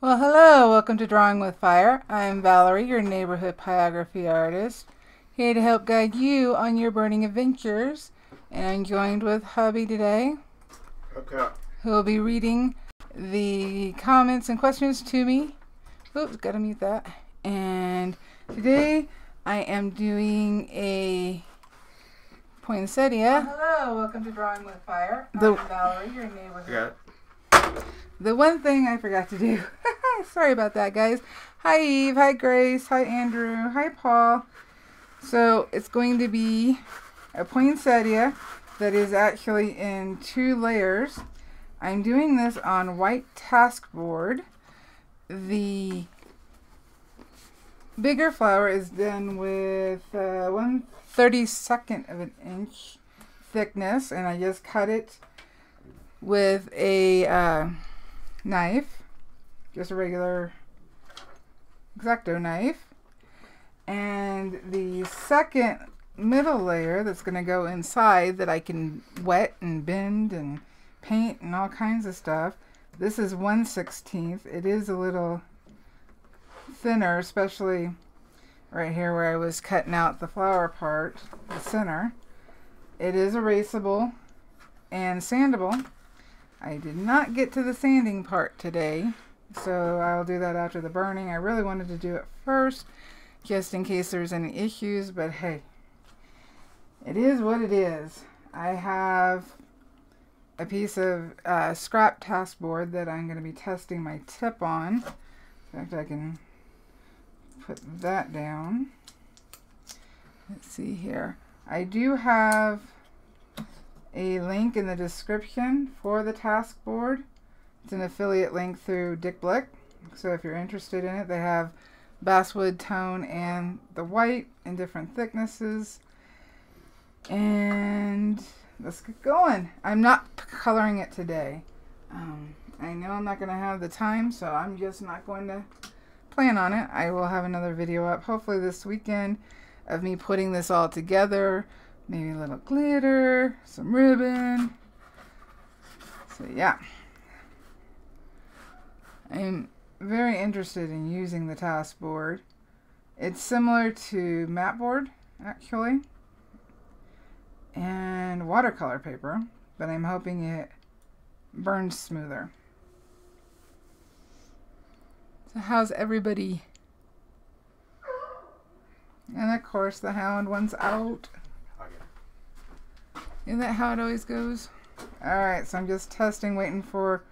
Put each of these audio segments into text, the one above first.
Well, hello, welcome to Drawing with Fire. I'm Valarie, your neighborhood pyrography artist, here to help guide you on your burning adventures. And I'm joined with hubby today, Okay. who will be reading the comments and questions to me. Oops, gotta mute that. And today I am doing a poinsettia. Well, hello, welcome to Drawing with Fire. I'm Valarie, your neighborhood. The one thing I forgot to do, sorry about that, guys. Hi, Eve. Hi, Grace. Hi, Andrew. Hi, Paul. So it's going to be a poinsettia that is actually in 2 layers. I'm doing this on white Taskboard. The bigger flower is done with 1/32 of an inch thickness, and I just cut it with a knife, just a regular X-Acto knife. And the second middle layer that's going to go inside that I can wet and bend and paint and all kinds of stuff, this is 1/16. It is a little thinner, especially right here where I was cutting out the flower part, the center. It is erasable and sandable. I did not get to the sanding part today, so I'll do that after the burning. I really wanted to do it first, just in case there's any issues, but hey, it is what it is. I have a piece of scrap Taskboard that I'm going to be testing my tip on. In fact, I can put that down. Let's see here. I do have a link in the description for the Taskboard. It's an affiliate link through Dick Blick, so if you're interested in it, they have basswood tone and the white in different thicknesses. And let's get going. I'm not coloring it today. I know I'm not going to have the time, so I'm just not going to plan on it. I will have another video up hopefully this weekend of me putting this all together. Maybe a little glitter, some ribbon. So yeah, I'm very interested in using the Taskboard. It's similar to mat board actually, and watercolor paper, but I'm hoping it burns smoother. So how's everybody? And of course the hound one's out. Isn't that how it always goes? Alright, so I'm just testing, waiting for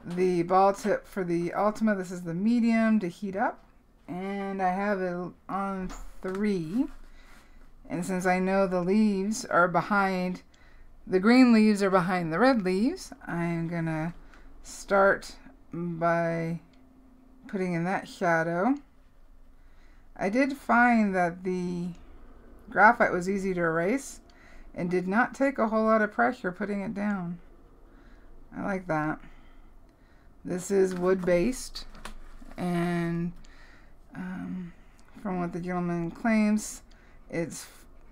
the ball tip for the Ultima. This is the medium to heat up. And I have it on 3. And since I know the leaves are behind, the green leaves are behind the red leaves, I'm going to start by putting in that shadow. I did find that the graphite was easy to erase and did not take a whole lot of pressure putting it down. I like that. This is wood based, and from what the gentleman claims, it's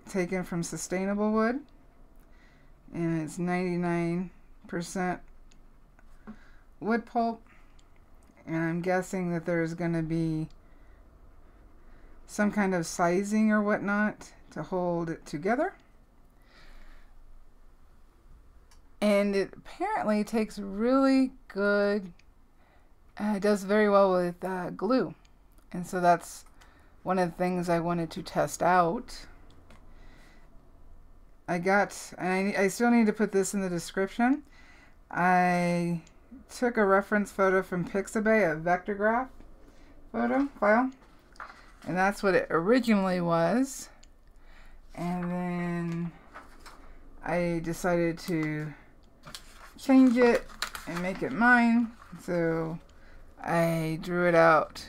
taken from sustainable wood, and it's 99% wood pulp, and I'm guessing that there's going to be some kind of sizing or whatnot to hold it together. And it apparently takes really good, it does very well with glue. And so that's one of the things I wanted to test out. I still need to put this in the description. I took a reference photo from Pixabay, a vectorgraph photo file. And that's what it originally was. And then I decided to change it and make it mine, so I drew it out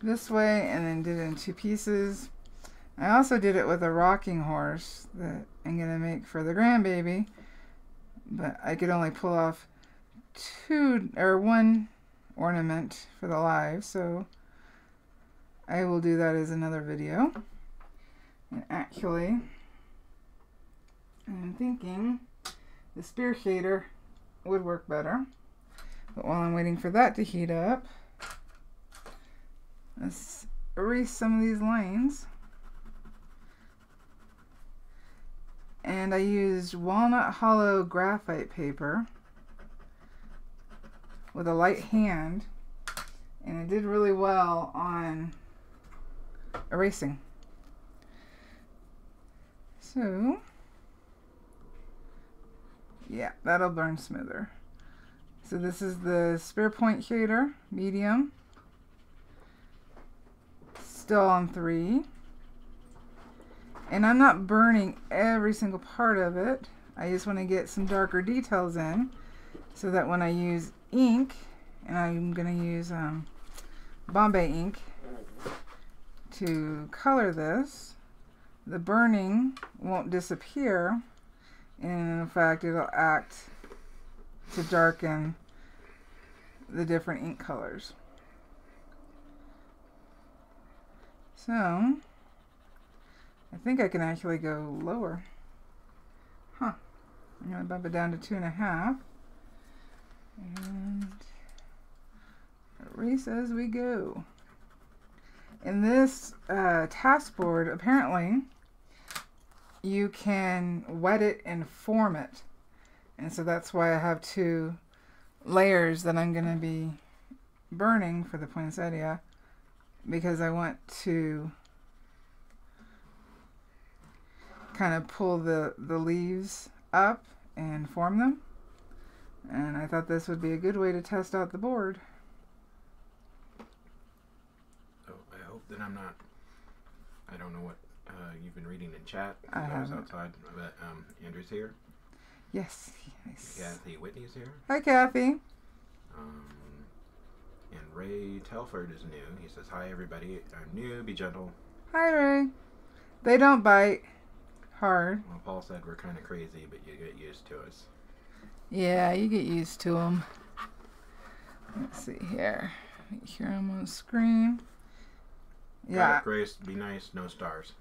this way and then did it in 2 pieces. I also did it with a rocking horse that I'm going to make for the grandbaby, but I could only pull off 1 ornament for the live, so I will do that as another video. And actually, I'm thinking the spear shader would work better. But while I'm waiting for that to heat up, let's erase some of these lines. And I used walnut hollow graphite paper with a light hand, and it did really well on erasing. So, yeah, that'll burn smoother. So this is the spear point shader, medium. Still on 3. And I'm not burning every single part of it. I just want to get some darker details in so that when I use ink, and I'm going to use Bombay ink to color this, the burning won't disappear, and in fact it'll act to darken the different ink colors. So I think I can actually go lower. Huh. I'm going to bump it down to 2.5 and erase as we go. In this Taskboard, apparently you can wet it and form it, and so that's why I have 2 layers that I'm going to be burning for the poinsettia, because I want to kind of pull the leaves up and form them, and I thought this would be a good way to test out the board. Then I'm not, I don't know what you've been reading in chat. I was outside, but Andrew's here. Yes. Nice. Kathy Whitney's here. Hi, Kathy. And Ray Telford is new. He says, hi, everybody. I'm new. Be gentle. Hi, Ray. They don't bite hard. Well, Paul said we're kind of crazy, but you get used to us. Yeah, you get used to them. Let's see here. Make sure I'm on screen. Yeah. Grace, be nice. No stars.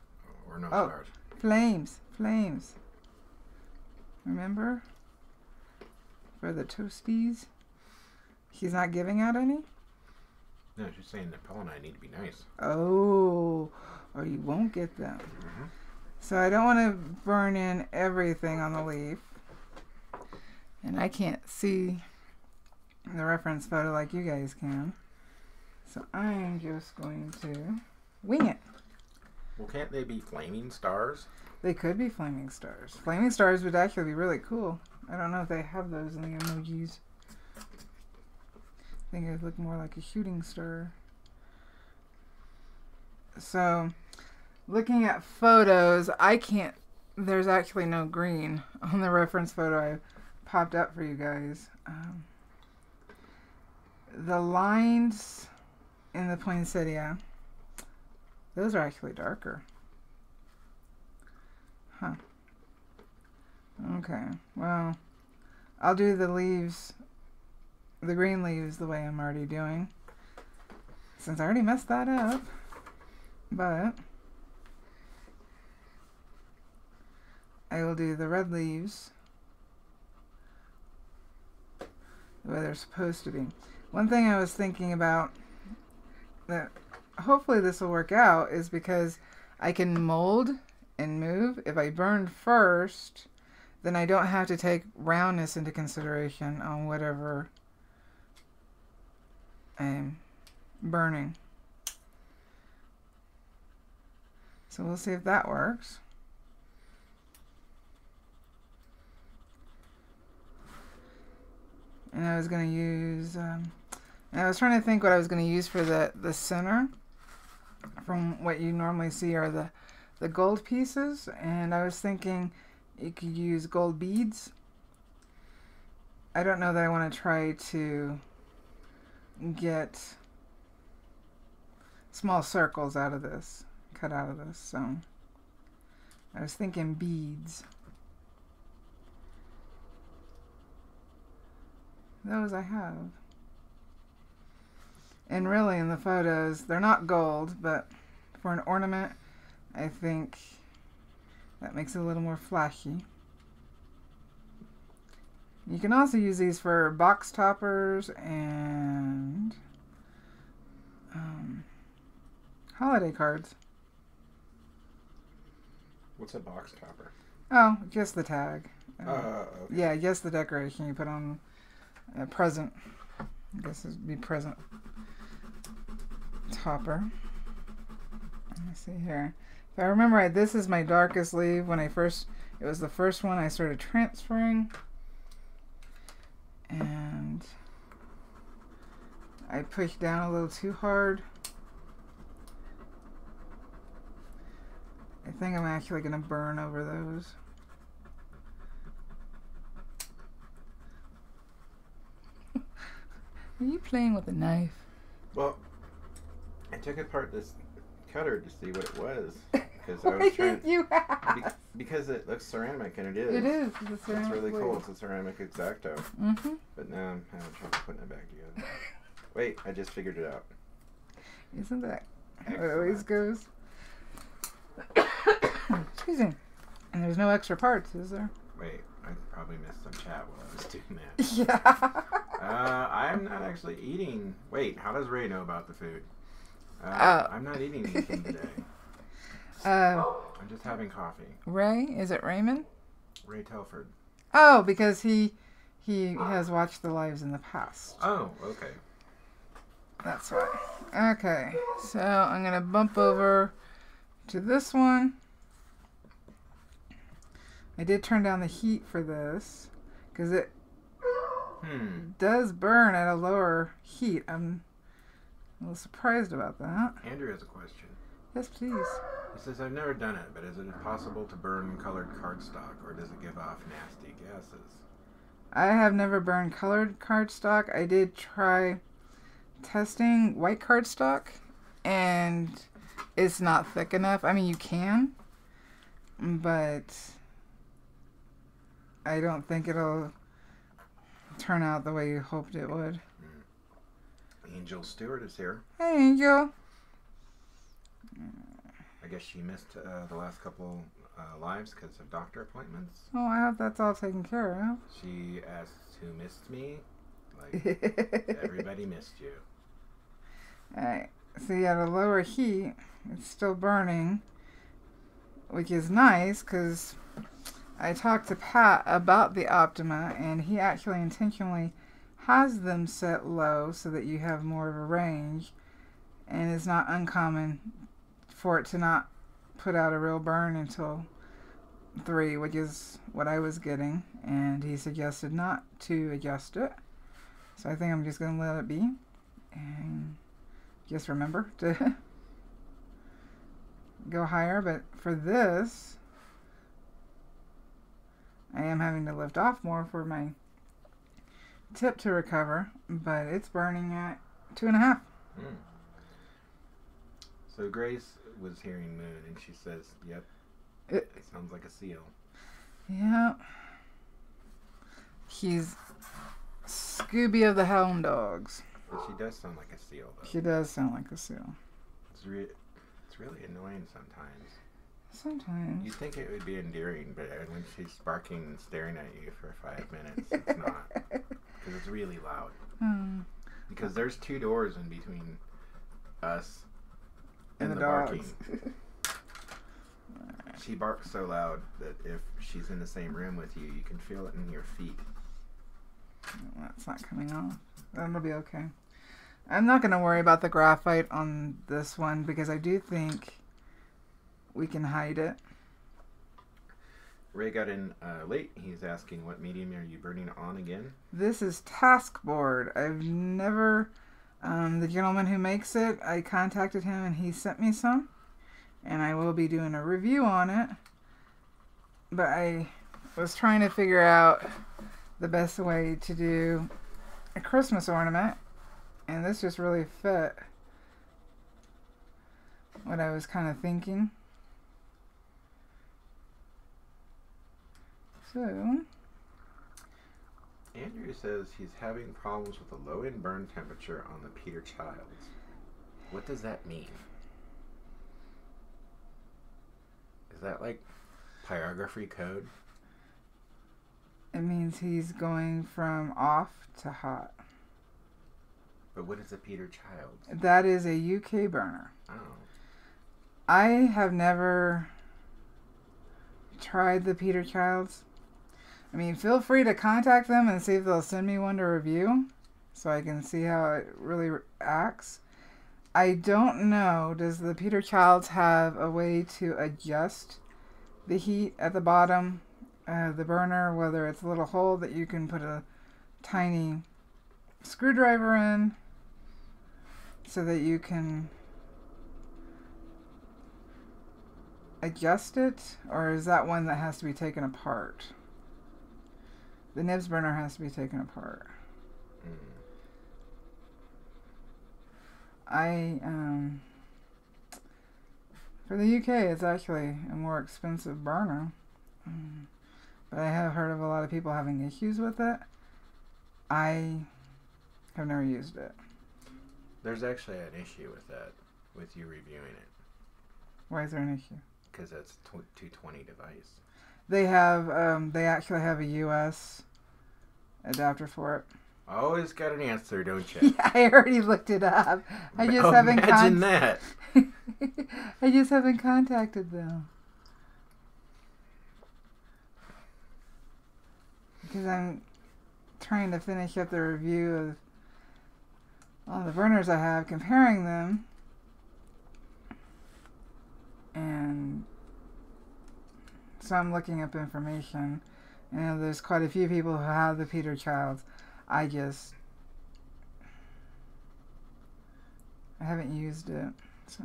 Or no stars. Flames. Flames. Remember? For the toasties. He's not giving out any? No, she's saying that Paul and I need to be nice. Oh, or you won't get them. Mm-hmm. So I don't want to burn in everything on the leaf. And I can't see the reference photo like you guys can. So I'm just going to wing it. Well, can't they be flaming stars? They could be flaming stars. Flaming stars would actually be really cool. I don't know if they have those in the emojis. I think it would look more like a shooting star. So, looking at photos, I can't, there's actually no green on the reference photo I popped up for you guys. The lines in the poinsettia, those are actually darker. Huh. Okay, well, I'll do the leaves, the green leaves, the way I'm already doing, since I already messed that up. But I will do the red leaves the way they're supposed to be. One thing I was thinking about that hopefully this will work out is because I can mold and move. If I burn first, then I don't have to take roundness into consideration on whatever I'm burning. So we'll see if that works. And I was going to use, I was trying to think what I was going to use for the center. From what you normally see are the gold pieces, and I was thinking you could use gold beads. I don't know that I want to try to get small circles out of this, cut out of this, so I was thinking beads. Those I have. And really in the photos, they're not gold, but for an ornament, I think that makes it a little more flashy. You can also use these for box toppers and holiday cards. What's a box topper? Oh, just the tag. Okay. Yeah, just the decoration you put on a present. I guess it would be present topper. Let me see here. If I remember right, this is my darkest leaf. It was the first one I started transferring. And I pushed down a little too hard. I think I'm actually going to burn over those. Are you playing with a knife? Well, I took apart this cutter to see what it was. Because I was trying. You have? Because it looks ceramic, and it is. It is. It's really cool. It's a ceramic Exacto. Mm-hmm. But now I'm having trouble putting it back together. Wait, I just figured it out. Isn't that how it Excellent. always goes? Excuse me. And there's no extra parts, is there? Wait, I probably missed some chat while I was doing that. Yeah. I'm not actually eating. Wait, how does Ray know about the food? I'm not eating anything today. I'm just having coffee. Ray? Is it Raymond? Ray Telford. Oh, because he has watched the lives in the past. Oh, okay. That's why. Okay, so I'm going to bump over to this one. I did turn down the heat for this because it does burn at a lower heat. I'm a little surprised about that. Andrew has a question. Yes, please. He says, I've never done it, but is it possible to burn colored cardstock, or does it give off nasty gases? I have never burned colored cardstock. I did try testing white cardstock, and it's not thick enough. I mean, you can, but I don't think it'll turn out the way you hoped it would. Angel Stewart is here. Hey, Angel. I guess she missed the last couple lives because of doctor appointments. Oh, I hope that's all taken care of. She asks who missed me. Like, everybody missed you. Alright, see, at a lower heat, it's still burning, which is nice because I talked to Pat about the Optima, and he actually intentionally has them set low so that you have more of a range, and it's not uncommon for it to not put out a real burn until 3, which is what I was getting, and he suggested not to adjust it. So I think I'm just going to let it be, and just remember to go higher. But for this, I am having to lift off more for my tip to recover, but it's burning at 2.5. So Grace was hearing Moon, and she says, yep, it sounds like a seal. Yeah. He's Scooby of the Hound Dogs. But she does sound like a seal, though. She does sound like a seal. It's really annoying sometimes. Sometimes. You'd think it would be endearing, but when she's barking and staring at you for 5 minutes, it's not. Because it's really loud. Because there's 2 doors in between us and the barking. She barks so loud that if she's in the same room with you, you can feel it in your feet. That's not coming off. That'll be okay. I'm not going to worry about the graphite on this one because I do think we can hide it. Ray got in late. He's asking, what medium are you burning on again? This is Taskboard. I've never... the gentleman who makes it, I contacted him and he sent me some. And I will be doing a review on it. But I was trying to figure out the best way to do a Christmas ornament. And this just really fit what I was kind of thinking. So... Andrew says he's having problems with the low-end burn temperature on the Peter Childs. What does that mean? Is that like pyrography code? It means he's going from off to hot. But what is a Peter Childs? That is a UK burner. Oh. I have never tried the Peter Childs. I mean, feel free to contact them and see if they'll send me one to review so I can see how it really acts. I don't know, does the Peter Childs have a way to adjust the heat at the bottom of the burner, whether it's a little hole that you can put a tiny screwdriver in so that you can adjust it, or is that one that has to be taken apart? The nibs burner has to be taken apart. For the UK, it's actually a more expensive burner. But I have heard of a lot of people having issues with it. I have never used it. There's actually an issue with that, with you reviewing it. Why is there an issue? Because that's 220 device. They have, they actually have a US adapter for it. Always got an answer, don't you? Yeah, I already looked it up. I just haven't imagine that. I just haven't contacted them. Because I'm trying to finish up the review of all the burners I have, comparing them. And so I'm looking up information. And there's quite a few people who have the Peter Childs. I haven't used it, so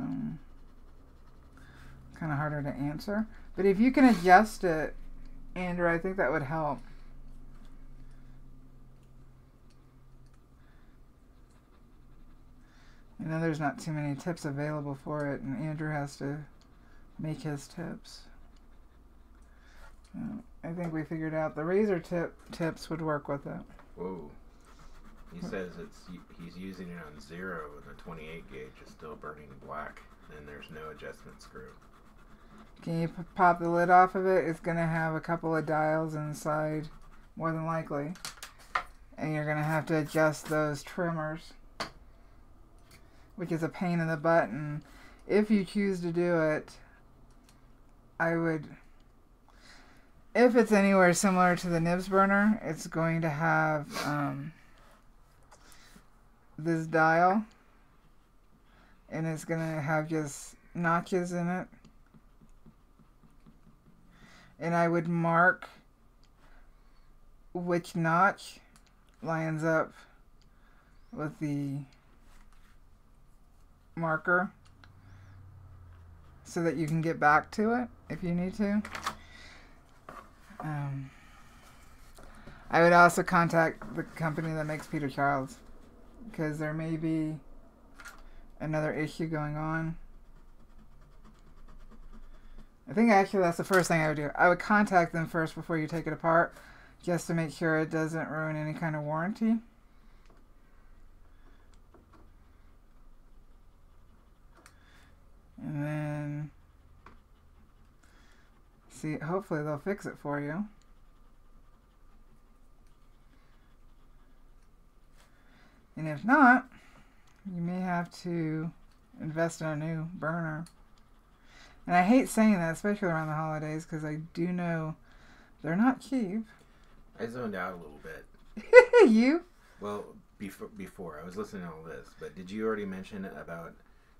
kind of harder to answer. But if you can adjust it, Andrew, I think that would help. I know there's not too many tips available for it, and Andrew has to make his tips. So I think we figured out the razor tips would work with it. Whoa. He says he's using it on 0 and the 28 gauge is still burning black and there's no adjustment screw. Can you pop the lid off of it? It's going to have a couple of dials inside, more than likely. And you're going to have to adjust those trimmers, which is a pain in the butt. And if you choose to do it, I would... If it's anywhere similar to the nibs burner, it's going to have this dial, and it's going to have just notches in it. And I would mark which notch lines up with the marker so that you can get back to it if you need to. I would also contact the company that makes Peter Childs, because there may be another issue going on. I think actually that's the first thing I would do. I would contact them first before you take it apart, just to make sure it doesn't ruin any kind of warranty. And then see, hopefully they'll fix it for you. And if not, you may have to invest in a new burner. And I hate saying that, especially around the holidays, because I do know they're not cheap. I zoned out a little bit. You? Well, before I was listening to all this, but did you already mention about,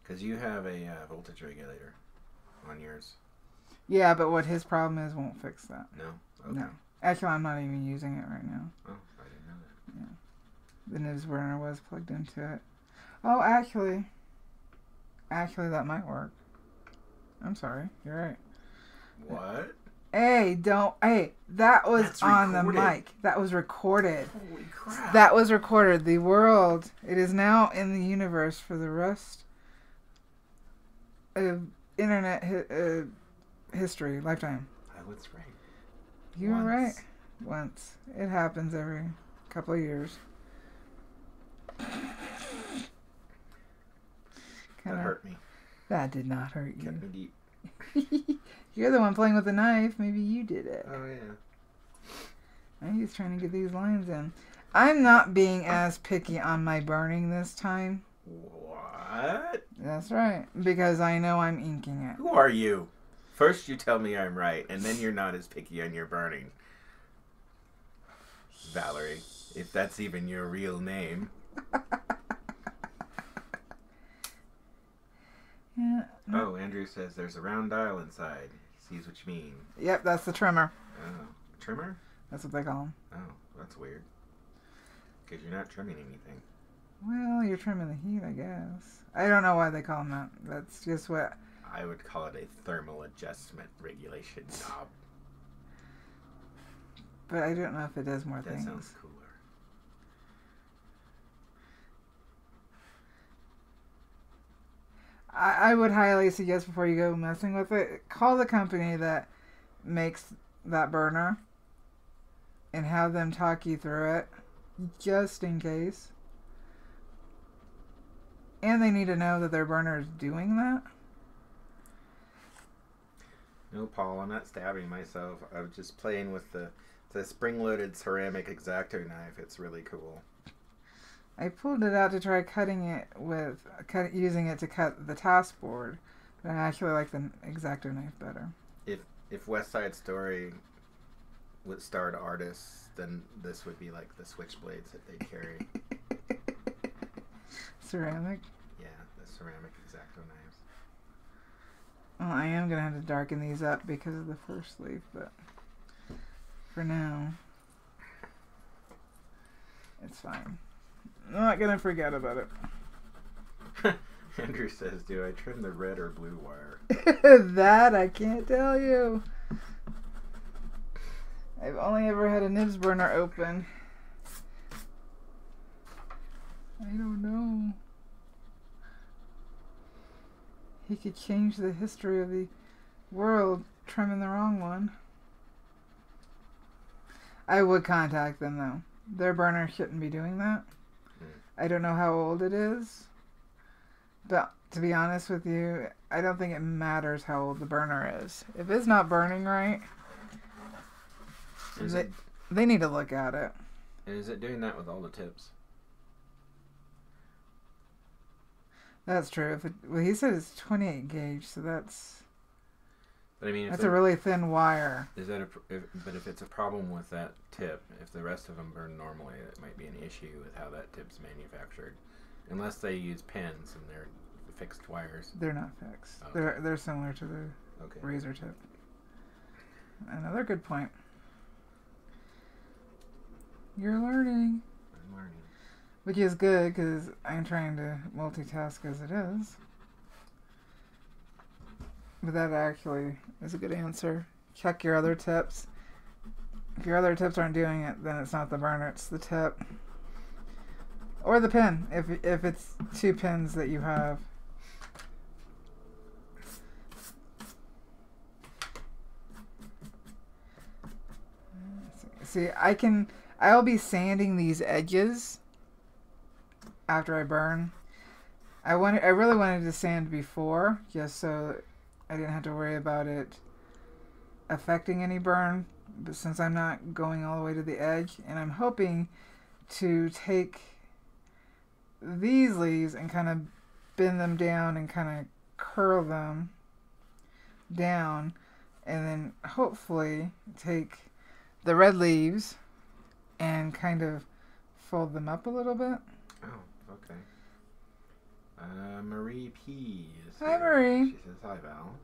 because you have a voltage regulator on yours? Yeah, but what his problem is won't fix that. No? Okay. No. Actually, I'm not even using it right now. Oh, I didn't know that. Yeah. The nibs burner was plugged into it. Oh, actually, that might work. I'm sorry. You're right. What? Hey, that was That's on recorded. the mic. That was recorded. Holy crap. That was recorded. The world, it is now in the universe for the rest of internet history, lifetime. I was right. You were right. Once. It happens every couple of years. That hurt me. That did not hurt you. Cut me deep. You're the one playing with the knife. Maybe you did it. Oh, yeah. He's trying to get these lines in. I'm not being as picky on my burning this time. What? That's right. Because I know I'm inking it. Who are you? First you tell me I'm right, and then you're not as picky on your burning. Valarie, if that's even your real name. Yeah. Oh, Andrew says there's a round dial inside. He sees what you mean. Yep, that's the trimmer. Oh, trimmer? That's what they call them. Oh, that's weird. Because you're not trimming anything. Well, you're trimming the heat, I guess. I don't know why they call them that. That's just what... I would call it a thermal adjustment regulation knob. But I don't know if it does more things. That sounds cooler. I would highly suggest before you go messing with it, call the company that makes that burner and have them talk you through it, just in case. And they need to know that their burner is doing that. No, Paul, I'm not stabbing myself. I was just playing with the spring-loaded ceramic X-Acto knife. It's really cool. I pulled it out to try cutting it with using it to cut the Taskboard, but I actually like the X-Acto knife better. If West Side Story starred artists, then this would be like the switchblades that they carry. Ceramic? Yeah, the ceramic X-Acto knives. Well, I am going to have to darken these up because of the first leaf, but for now, it's fine. I'm not going to forget about it. Andrew says, do I trim the red or blue wire? That I can't tell you. I've only ever had a nibs burner open. I don't know. He could change the history of the world trimming the wrong one. I would contact them though. Their burner shouldn't be doing that. I don't know how old it is. But to be honest with you, I don't think it matters how old the burner is. If it's not burning right, they need to look at it. And is it doing that with all the tips? That's true. Well, he said it's 28 gauge, so that's... But I mean, that's a really thin wire. Is that but if it's a problem with that tip, if the rest of them burn normally, it might be an issue with how that tip's manufactured. Unless they use pins and they're fixed wires. They're not fixed. Okay. They're similar to the razor tip. Another good point. You're learning. I'm learning. Which is good because I'm trying to multitask as it is. But that actually is a good answer. Check your other tips. If your other tips aren't doing it, then it's not the burner, it's the tip. Or the pin, if it's two pins that you have. See, I'll be sanding these edges after I burn. I really wanted to sand before, just so I didn't have to worry about it affecting any burn, but since I'm not going all the way to the edge, and I'm hoping to take these leaves and kind of bend them down and kind of curl them down, and then hopefully take the red leaves and kind of fold them up a little bit. Oh, okay. Marie P. is Hi, here. Marie. She says, hi, Val.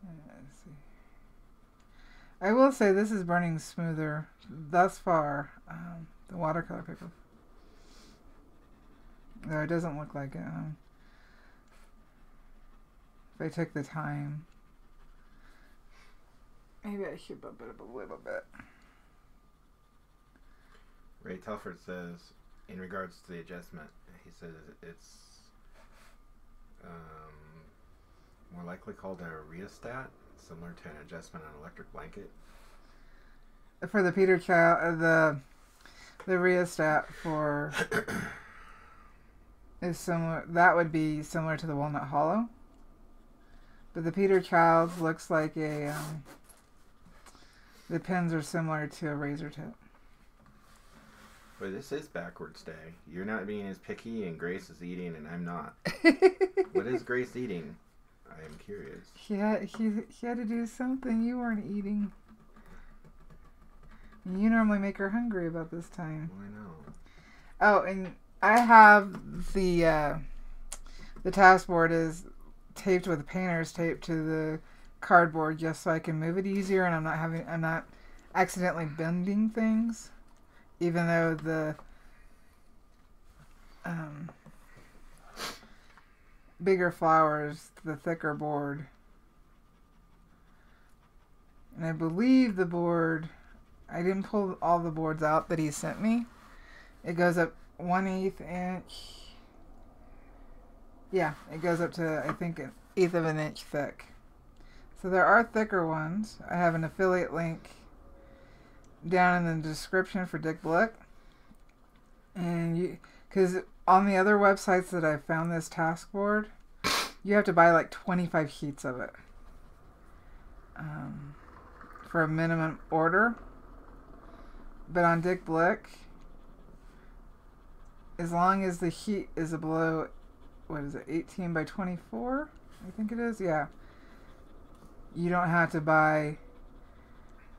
Let's see. I will say this is burning smoother thus far, the watercolor paper. Though it doesn't look like it. If I took the time, maybe I should bump it up a little bit. Ray Telford says, in regards to the adjustment, he says it's more likely called a rheostat, similar to an adjustment on an electric blanket. For the Peter Child, the rheostat for is similar. That would be similar to the Walnut Hollow. But the Peter Child's looks like a The pins are similar to a razor tip. Boy, this is backwards day. You're not being as picky, and Grace is eating, and I'm not. What is Grace eating? I am curious. He had to do something you weren't eating. You normally make her hungry about this time. I know. Oh, and I have the taskboard is taped with painter's tape to the cardboard just so I can move it easier, and I'm not accidentally bending things, even though the bigger flowers, the thicker board. And I believe the board, I didn't pull all the boards out that he sent me. It goes up 1/8 inch. Yeah, it goes up to, I think, 1/8 of an inch thick. So there are thicker ones. I have an affiliate link down in the description for Dick Blick. And because on the other websites that I found this taskboard, you have to buy like 25 sheets of it for a minimum order. But on Dick Blick, as long as the sheet is below, what is it, 18 by 24? I think it is, yeah. You don't have to buy,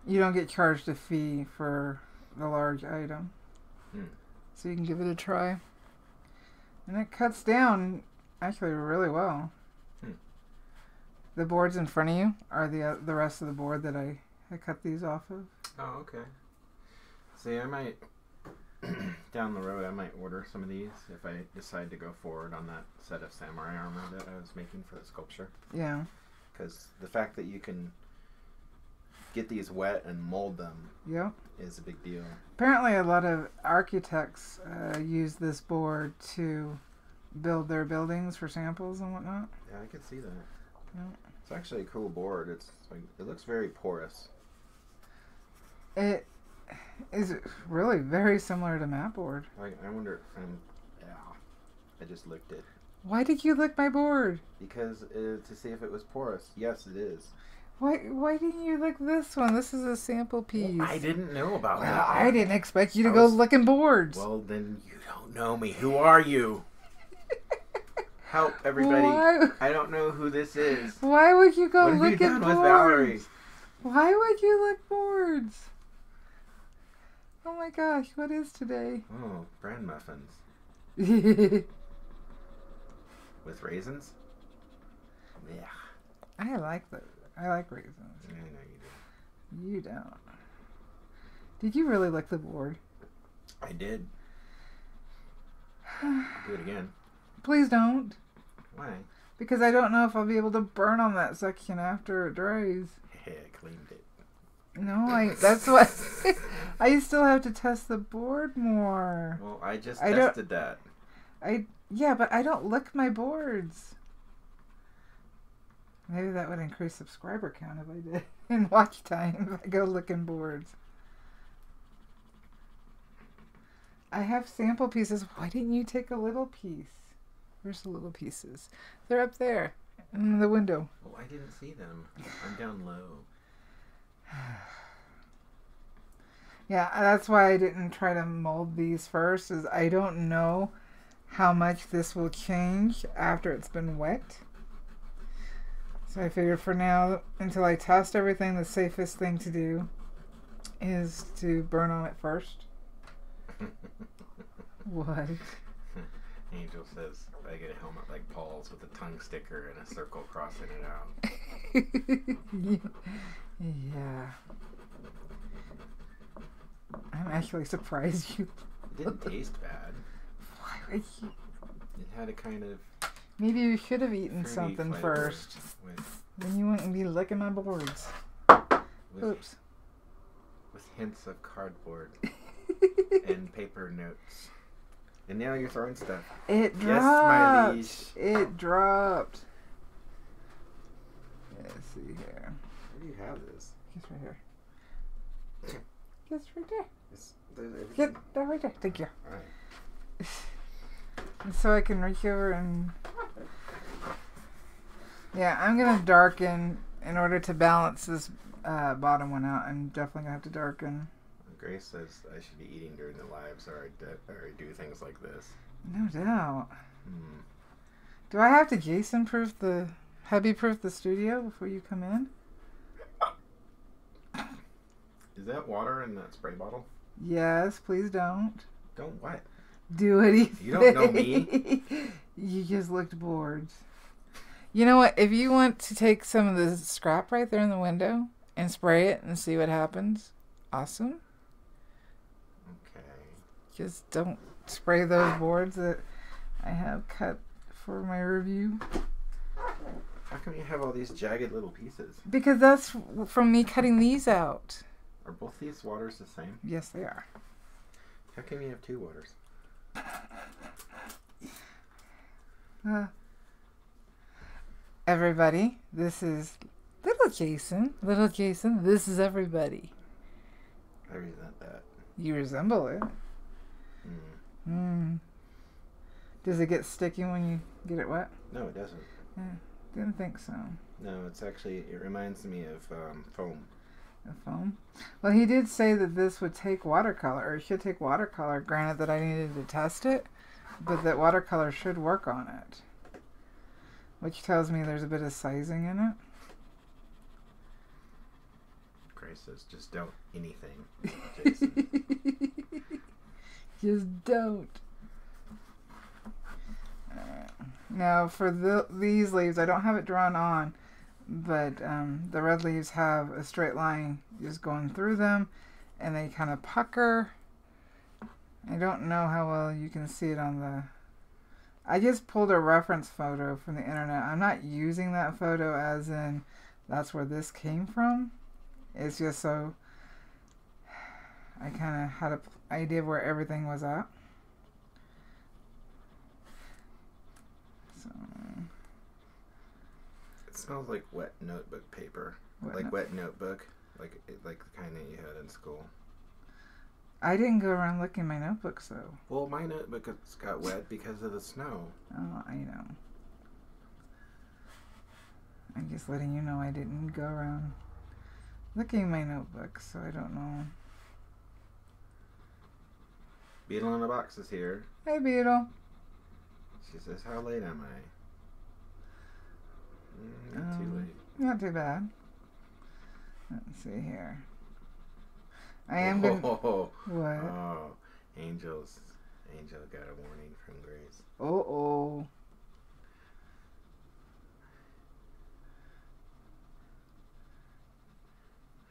you don't get charged a fee for the large item. So you can give it a try. And it cuts down actually really well. The boards in front of you are the rest of the board that I cut these off of. Oh, okay. See, I might, down the road, I might order some of these if I decide to go forward on that set of samurai armor that I was making for the sculpture. Yeah. Because the fact that you can get these wet and mold them is a big deal. Apparently a lot of architects use this board to build their buildings for samples and whatnot. Yeah, I could see that. Yeah. It's actually a cool board. It's like, it looks very porous. It is really very similar to mat board. I wonder, yeah, I just licked it. Why did you lick my board? Because to see if it was porous. Yes, it is. Why didn't you lick this one? This is a sample piece. Well, I didn't know about that. I didn't expect you to go licking boards. Well, then you don't know me. Who are you? Help, everybody. I don't know who this is. Why would you go licking boards? What have you done with Valarie? Why would you lick boards? Oh my gosh, what is today? Oh, bran muffins. With raisins? Yeah. I like raisins. I know you do. You don't. Did you really lick the board? I did. Do it again. Please don't. Why? Because I don't know if I'll be able to burn on that section after it dries. Hey, I cleaned it. No, that's what I still have to test the board more. Well, I just tested that. Yeah, but I don't lick my boards. Maybe that would increase subscriber count if I did. And watch time if I go licking boards. I have sample pieces. Why didn't you take a little piece? Where's the little pieces? They're up there in the window. Well, I didn't see them. I'm down low. Yeah, that's why I didn't try to mold these first, is I don't know how much this will change after it's been wet. So I figured for now, until I test everything, the safest thing to do is to burn on it first. What? Angel says, I get a helmet like Paul's with a tongue sticker and a circle crossing it out. Yeah. I'm actually surprised you... It didn't taste bad. Why would you... It had a kind of... Maybe you should have eaten something first. Then you wouldn't be licking my boards. Oops. With hints of cardboard and paper notes. And now you're throwing stuff. It dropped. Yes, my liege. It dropped. Let's see here. Where do you have this? Just right here. Just right there. There's Get that right there. Thank you. Alright. And so I can reach over and... Yeah, I'm going to darken in order to balance this bottom one out. I'm definitely gonna have to darken. Grace says I should be eating during the lives, or I do things like this. No doubt. Do I have to Jason-proof the hubby-proof the studio before you come in? Is that water in that spray bottle? Yes, please don't. Don't what? Do anything. You don't know me. You just looked bored. You know what? If you want to take some of the scrap right there in the window and spray it and see what happens, awesome. Okay. Just don't spray those boards that I have cut for my review. How come you have all these jagged little pieces? Because that's from me cutting these out. Are both these waters the same? Yes, they are. How come you have two waters? Everybody, this is little Jason. Little Jason, this is everybody. I resent that. You resemble it. Does it get sticky when you get it wet? No, it doesn't. Yeah, didn't think so. No, it's actually, it reminds me of foam. A foam? Well, he did say that this would take watercolor, or it should take watercolor. Granted that I needed to test it, but that watercolor should work on it. Which tells me there's a bit of sizing in it. Grace says, just don't anything, Jason. Just don't. Now, for these leaves, I don't have it drawn on, but the red leaves have a straight line just going through them, and they kind of pucker. I don't know how well you can see it on the... I just pulled a reference photo from the internet. I'm not using that photo as in that's where this came from. It's just so I kind of had an idea of where everything was at. So it smells like wet notebook paper. Wet notebook. Like the kind that you had in school. I didn't go around looking at my notebooks, though. Well, my notebook got wet because of the snow. Oh, I know. I'm just letting you know I didn't go around looking at my notebooks, so I don't know. Beetle in the Box is here. Hey, Beetle. She says, how late am I? Not too late. Not too bad. Let's see here. I am going to... What? Oh, Angel got a warning from Grace. Uh-oh.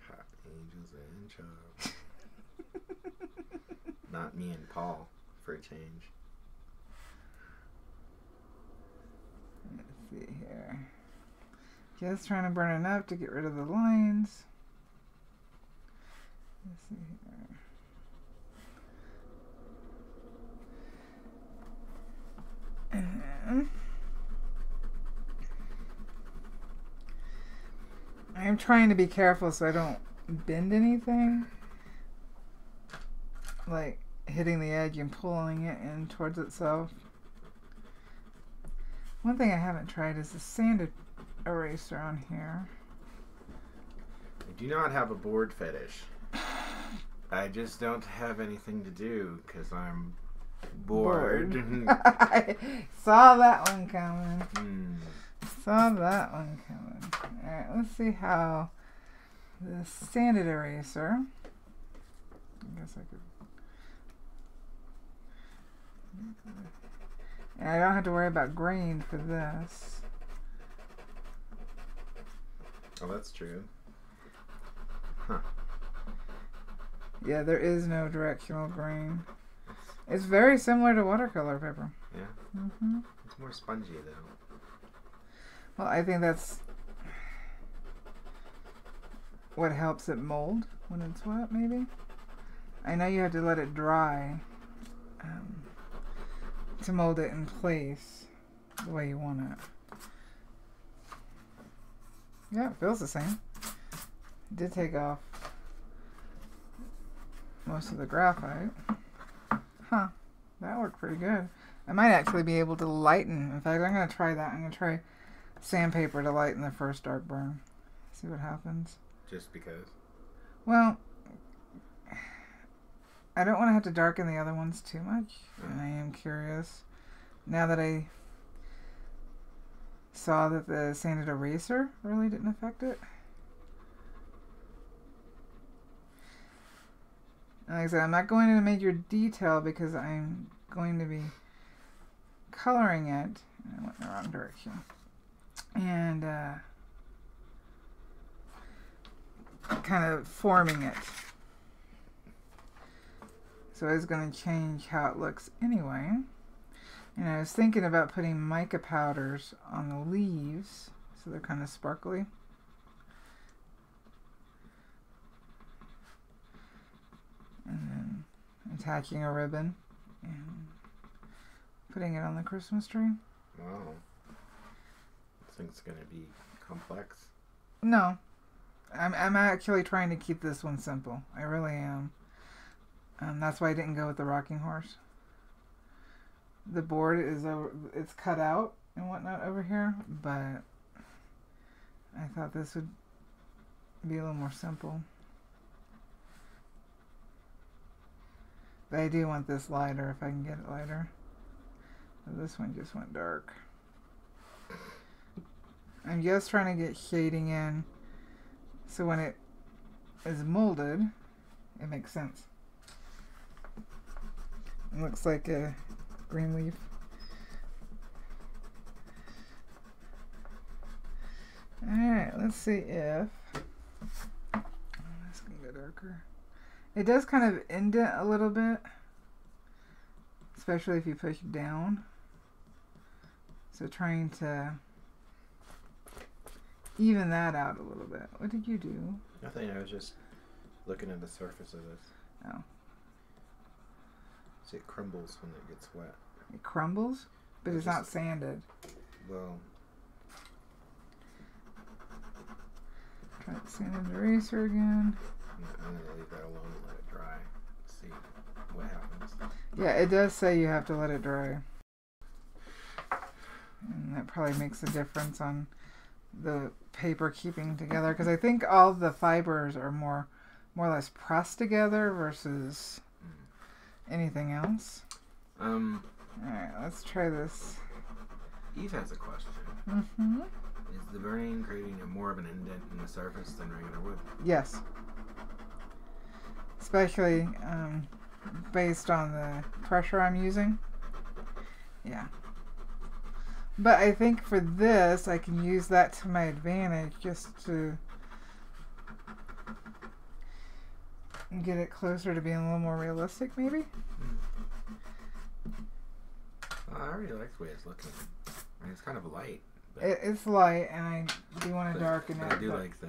Hot Angel's in charge. Not me and Paul, for a change. Let's see here. Just trying to burn enough to get rid of the lines. Let's see here. And then I'm trying to be careful so I don't bend anything. Like hitting the edge and pulling it in towards itself. One thing I haven't tried is the sanded eraser on here. I do not have a board fetish. I just don't have anything to do because I'm bored. I saw that one coming. Saw that one coming. Alright, let's see how the sanded eraser. I guess I could. And I don't have to worry about grain for this. Oh, that's true. Huh. Yeah, there is no directional grain. It's very similar to watercolor paper. Yeah. It's more spongy though. Well, I think that's what helps it mold when it's wet, maybe. I know you have to let it dry to mold it in place the way you want it. Yeah, it feels the same. It did take off most of the graphite. Huh, that worked pretty good. I might actually be able to lighten. In fact, I'm going to try that. I'm going to try sandpaper to lighten the first dark burn. See what happens. Just because? Well, I don't want to have to darken the other ones too much. And I am curious. Now that I saw that the sanded eraser really didn't affect it. Like I said, I'm not going into major detail because I'm going to be coloring it. I went in the wrong direction. And kind of forming it. So it's going to change how it looks anyway. And I was thinking about putting mica powders on the leaves so they're kind of sparkly. And then attaching a ribbon and putting it on the Christmas tree. Wow. I think it's going to be complex. No. I'm actually trying to keep this one simple. I really am. That's why I didn't go with the rocking horse. The board is it's cut out and whatnot over here, but I thought this would be a little more simple. But I do want this lighter if I can get it lighter. So this one just went dark. I'm just trying to get shading in so when it is molded, it makes sense. It looks like a green leaf. Alright, let's see if this can go darker. It does kind of indent a little bit, especially if you push down. So trying to even that out a little bit. What did you do? Nothing, I was just looking at the surface of this. Oh. See, it crumbles when it gets wet. It crumbles? But it's not sanded. Well. Try the sanded eraser again. I'm going to leave that alone and let it dry. See what happens. Yeah, it does say you have to let it dry. And that probably makes a difference on the paper keeping together. Because I think all the fibers are more or less pressed together versus anything else. Alright, let's try this. Eve has a question. Mm-hmm. Is the burning creating more of an indent in the surface than regular wood? Yes. Especially based on the pressure I'm using. Yeah. But I think for this, I can use that to my advantage just to get it closer to being a little more realistic, maybe? Well, I really like the way it's looking. I mean, it's kind of light. But It's light, and I do want to darken it. I do like the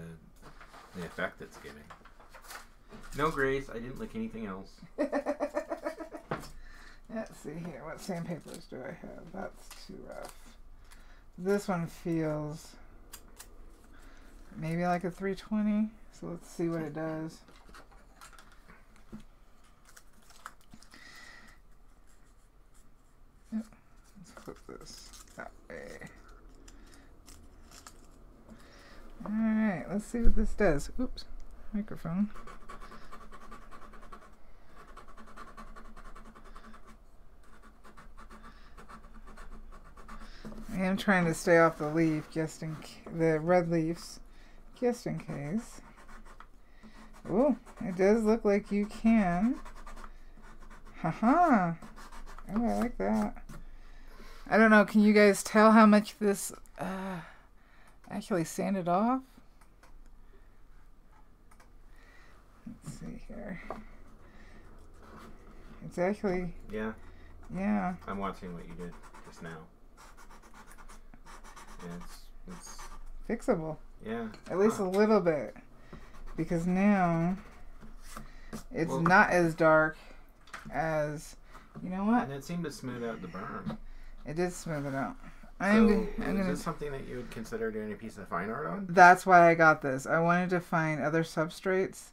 effect it's giving. No, Grace, I didn't lick anything else. Let's see here. What sandpapers do I have? That's too rough. This one feels maybe like a 320. So let's see what it does. Yep. Let's flip this that way. Alright, let's see what this does. Oops, microphone. I am trying to stay off the leaf, just in the red leaves, just in case. Oh, it does look like you can. Haha. Oh, I like that. I don't know. Can you guys tell how much this actually sanded off? Let's see here. It's actually... Yeah. Yeah. I'm watching what you did just now. Yeah, it's fixable. Yeah. At least a little bit. Because now it's not as dark as... You know what? And it seemed to smooth out the berm. It did smooth it out. Is this something that you would consider doing a piece of fine art on? That's why I got this. I wanted to find other substrates.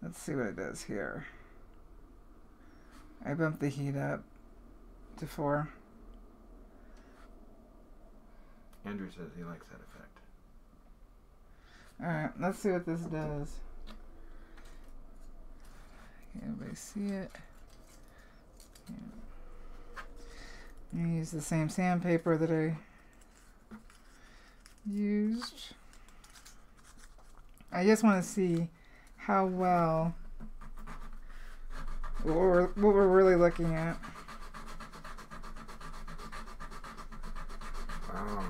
Let's see what it does here. I bumped the heat up to 4. Andrew says he likes that effect. Alright, let's see what this does. Can everybody see it? Yeah. I'm going to use the same sandpaper that I used. I just want to see how well what we're really looking at. Wow.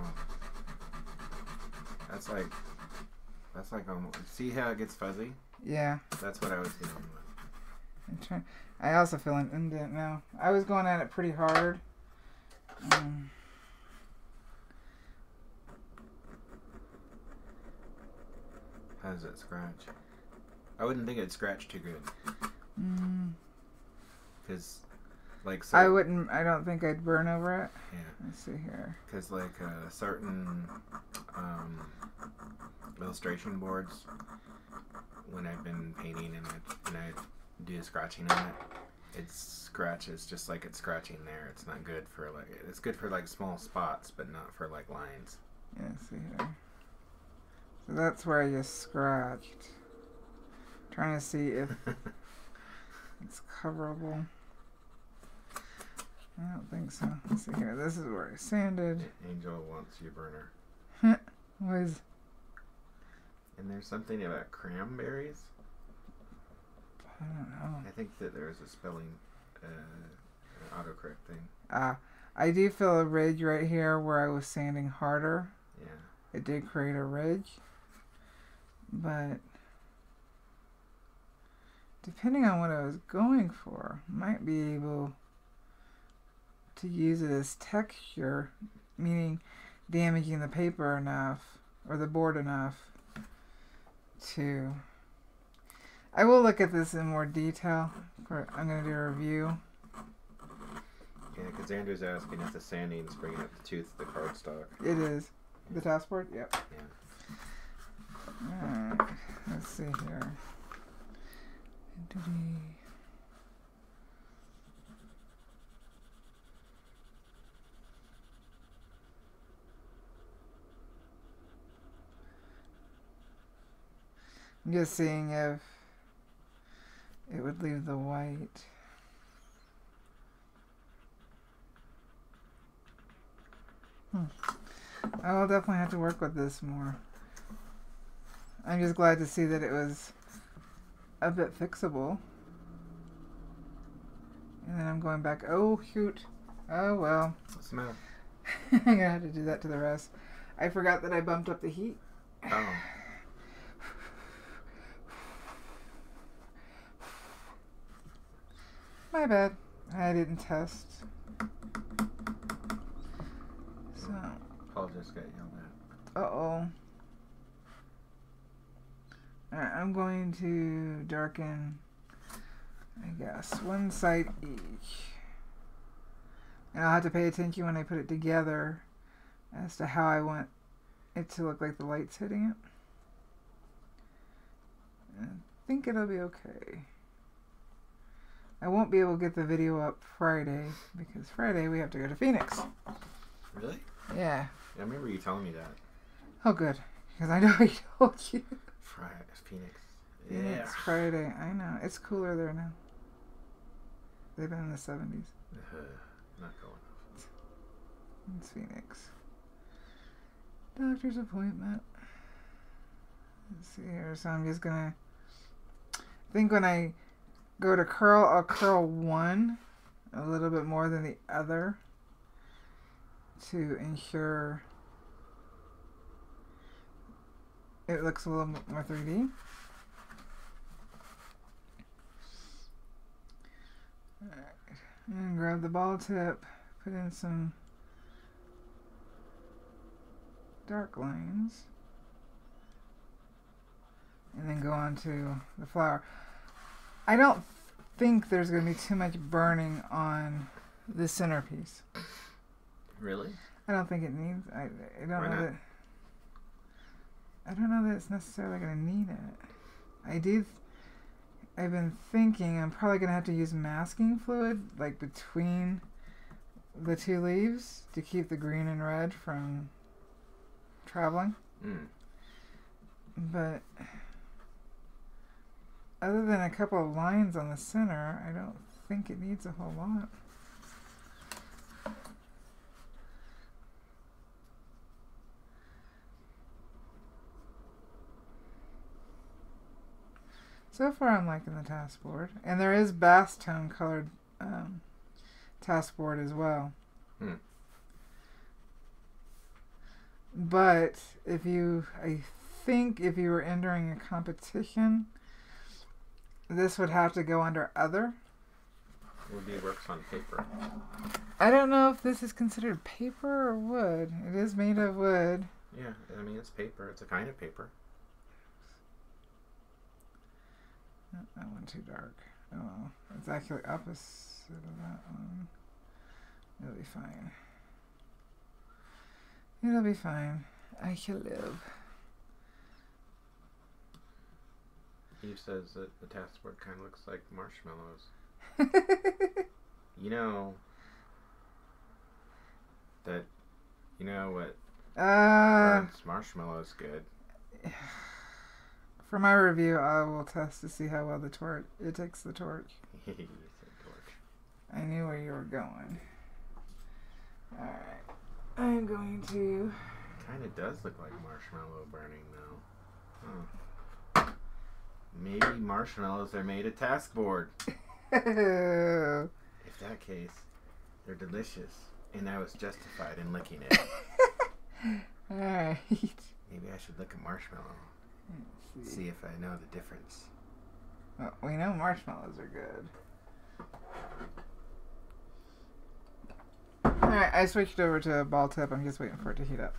That's like almost, see how it gets fuzzy? Yeah. That's what I was dealing with. I also feel an indent now. I was going at it pretty hard. How does it scratch? I wouldn't think it'd scratch too good. Because, like, so I don't think I'd burn over it. Yeah. Let's see here. Because, like, certain illustration boards, when I've been painting and I do scratching on it, it scratches just like it's scratching there. It's not good for, like, it's good for, like, small spots, but not for, like, lines. Yeah, let's see here. So that's where I just scratched. Trying to see if it's coverable. I don't think so. Let's see here. This is where I sanded. Angel wants your burner. What is? And there's something about cranberries. I don't know. I think that there's a spelling autocorrect thing. I do feel a ridge right here where I was sanding harder. Yeah. It did create a ridge. But depending on what I was going for, might be able to use it as texture, meaning damaging the paper enough or the board enough to... I will look at this in more detail. I'm going to do a review. Yeah, because Andrew's asking if the sanding's bringing up the tooth of the cardstock. It is. The Taskboard? Yep. Yeah. Alright, let's see here. I'm just seeing if it would leave the white. I will definitely have to work with this more. I'm just glad to see that it was a bit fixable. And then I'm going back. Oh, shoot. Oh, well. What's the matter? I'm going to have to do that to the rest. I forgot that I bumped up the heat. Oh. My bad. I didn't test. So. Paul just got yelled at. Uh-oh. Alright, I'm going to darken, I guess, one side each. And I'll have to pay attention when I put it together as to how I want it to look like the light's hitting it. I think it'll be okay. I won't be able to get the video up Friday because Friday we have to go to Phoenix. Really? Yeah. I remember you telling me that. Oh, good. Because I know I told you. Friday, Phoenix. Yeah. It's Friday. I know. It's cooler there now. They've been in the 70s. Not going. It's Phoenix. Doctor's appointment. Let's see here. So I'm just gonna... I think when I go to curl, I'll curl one a little bit more than the other to ensure it looks a little more 3D. Alright. And grab the ball tip, put in some dark lines, and then go on to the flower. I don't think there's going to be too much burning on the centerpiece. Really? I don't think it needs. I don't Why know not? that. I don't know that it's necessarily going to need it. I've been thinking I'm probably going to have to use masking fluid like between the two leaves to keep the green and red from traveling. But other than a couple of lines on the center, I don't think it needs a whole lot. So far I'm liking the Taskboard. And there is bass tone colored Taskboard as well. But I think if you were entering a competition, this would have to go under other. Would be works on paper. I don't know if this is considered paper or wood. It is made of wood. Yeah, I mean it's paper. It's a kind of paper. That one too dark. Oh well. It's actually opposite of that one. It'll be fine. It'll be fine. I shall live. Eve says that the Taskboard kind of looks like marshmallows. You know what burns marshmallows good. For my review, I will test to see how well it takes the torch. You said torch. I knew where you were going. Alright. I'm going to... Kind of does look like marshmallow burning, though. Huh. Maybe marshmallows are made of Taskboard. If that case, they're delicious, and I was justified in licking it. Alright. Maybe I should lick a marshmallow. See if I know the difference. Well, we know marshmallows are good. Alright, I switched over to a ball tip. I'm just waiting for it to heat up.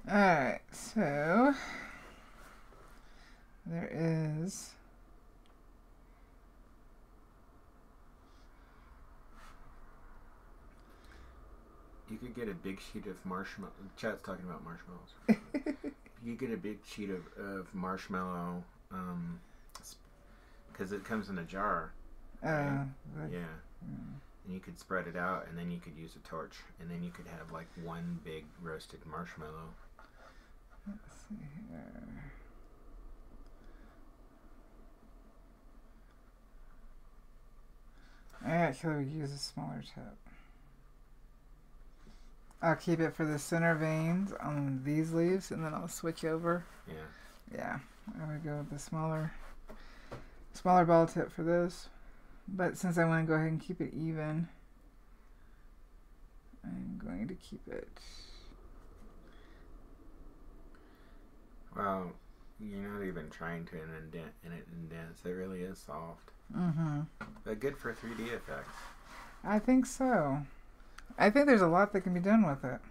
Alright, so there is you could get a big sheet of marshmallow. Chat's talking about marshmallows. You get a big sheet of marshmallow, because it comes in a jar. Right? Yeah. And you could spread it out, and then you could use a torch, and then you could have like one big roasted marshmallow. Let's see here. I actually would use a smaller tip. I'll keep it for the center veins on these leaves, and then I'll switch over. Yeah. Yeah, I would go with the smaller ball tip for this. But since I want to go ahead and keep it even, I'm going to keep it. Well, you're not even trying to indent, and it indents. It really is soft. Mm-hmm. But good for 3D effects. I think so. I think there's a lot that can be done with it.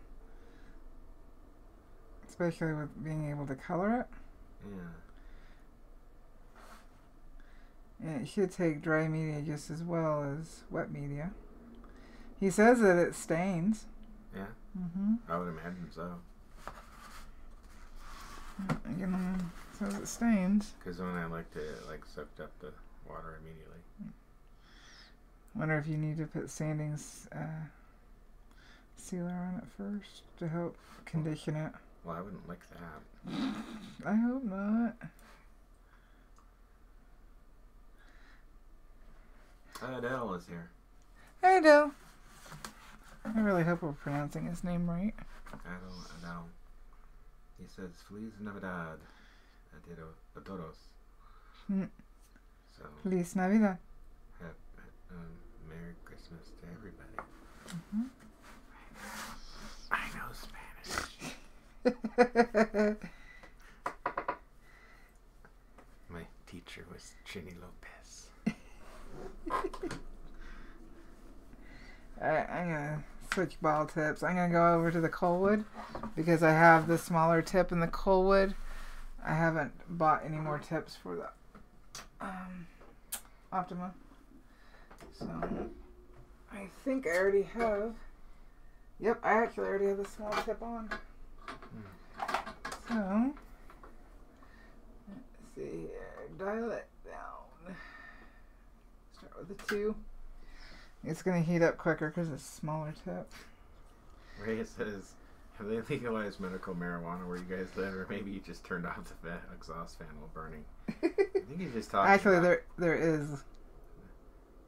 Especially with being able to color it. Yeah. And it should take dry media just as well as wet media. He says that it stains. Yeah? Mm-hmm. I would imagine so. You know, it says it stains. Because when I liked it, it like soaked up the water immediately. Wonder if you need to put sanding sealer on it first to help condition it. Well, I wouldn't like that. I hope not. Adele is here. Hey, Adele. I really hope we're pronouncing his name right. Adele. He says, Feliz Navidad a todos. So, Feliz Navidad. Merry Christmas to everybody. Mm-hmm. I know Spanish. My teacher was Trini Lopez. Alright, I'm gonna switch ball tips. I'm gonna go over to the Coalwood because I have the smaller tip in the Coalwood. I haven't bought any more tips for the Optima. So I think I already have. Yep, I actually already have the small tip on. So let's see here. Dial it down. Start with the 2. It's going to heat up quicker because it's a smaller tip. Ray says, have they legalized medical marijuana where you guys live, or maybe you just turned off the exhaust fan while burning? I think he's just talking Actually, about... there is.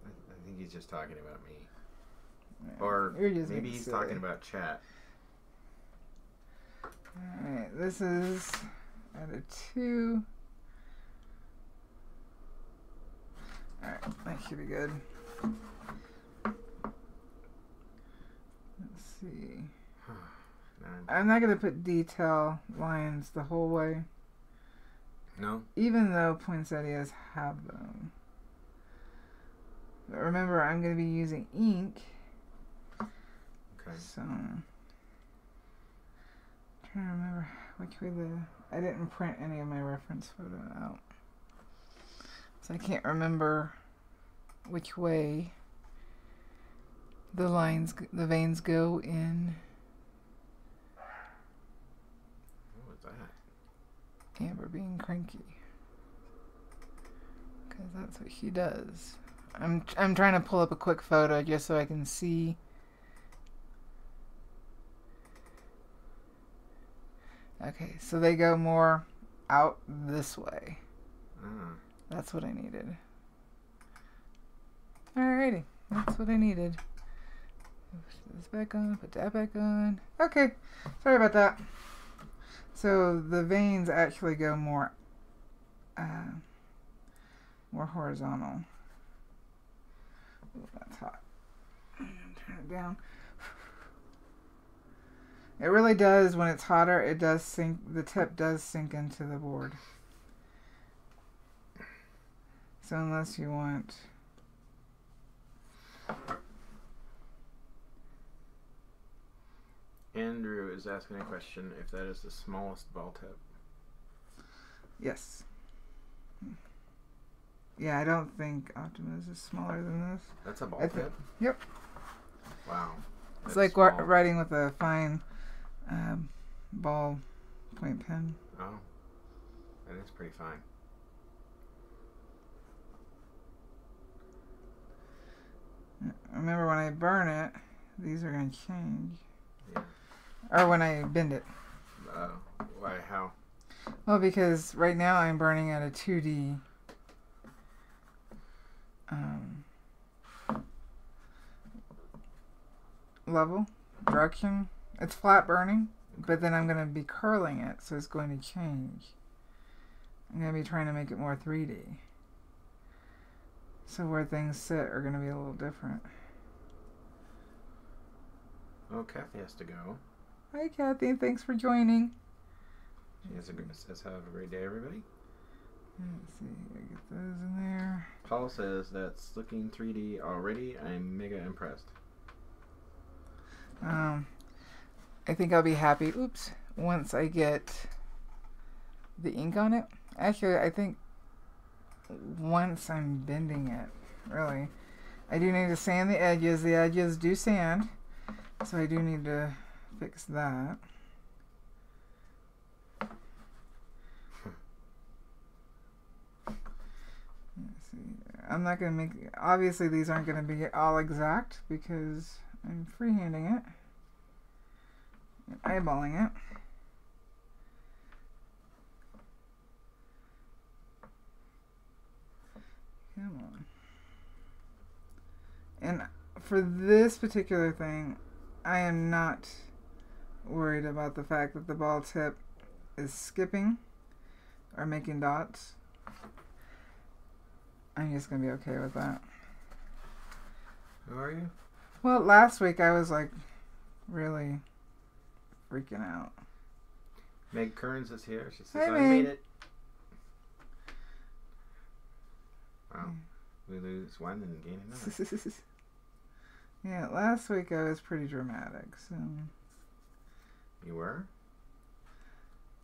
I think he's just talking about me. Yeah, Or maybe he's talking about chat. Alright, this is at a 2. Alright, that should be good. Let's see. I'm not going to put detail lines the whole way. No? Even though poinsettias have them. But remember, I'm going to be using ink. Okay. So, I'm trying to remember which way I didn't print any of my reference photo out. So I can't remember which way the veins go in. What was that? Amber being cranky. Because that's what she does. I'm trying to pull up a quick photo just so I can see. Okay, so they go more out this way. That's what I needed. Alrighty, that's what I needed. Put this back on, put that back on. Okay, sorry about that. So the veins actually go more horizontal. Ooh, that's hot. Turn it down. It really does, when it's hotter, it does sink, the tip does sink into the board. So unless you want... Andrew is asking a question if that is the smallest ball tip. Yes. Yeah, I don't think Optimus is smaller than this. That's a ball tip? Yep. Wow. It's like writing with a fine ball point pen. Oh. That is pretty fine. Remember, when I burn it, these are going to change. Yeah. Or when I bend it. Why? How? Well, because right now I'm burning at a 2D level, direction. It's flat burning, but then I'm going to be curling it, so it's going to change. I'm going to be trying to make it more 3D. So where things sit are going to be a little different. Oh, Kathy has to go. Hi, Kathy. Thanks for joining. She says, have a great day, everybody. Let's see. Get those in there. Paul says, that's looking 3D already. I'm mega impressed. I think I'll be happy, once I get the ink on it. Actually, I think once I'm bending it, really. I do need to sand the edges. The edges do sand, so I do need to fix that. Let's see. I'm not going to make... Obviously, these aren't going to be all exact because I'm freehanding it. Eyeballing it. Come on. And for this particular thing, I am not worried about the fact that the ball tip is skipping or making dots. I'm just going to be okay with that. Who are you? Well, last week I was like really freaking out. Meg Kearns is here. She says, Hi, I Meg. made it. Wow. We lose one and gain another. Yeah, last week I was pretty dramatic, so... You were?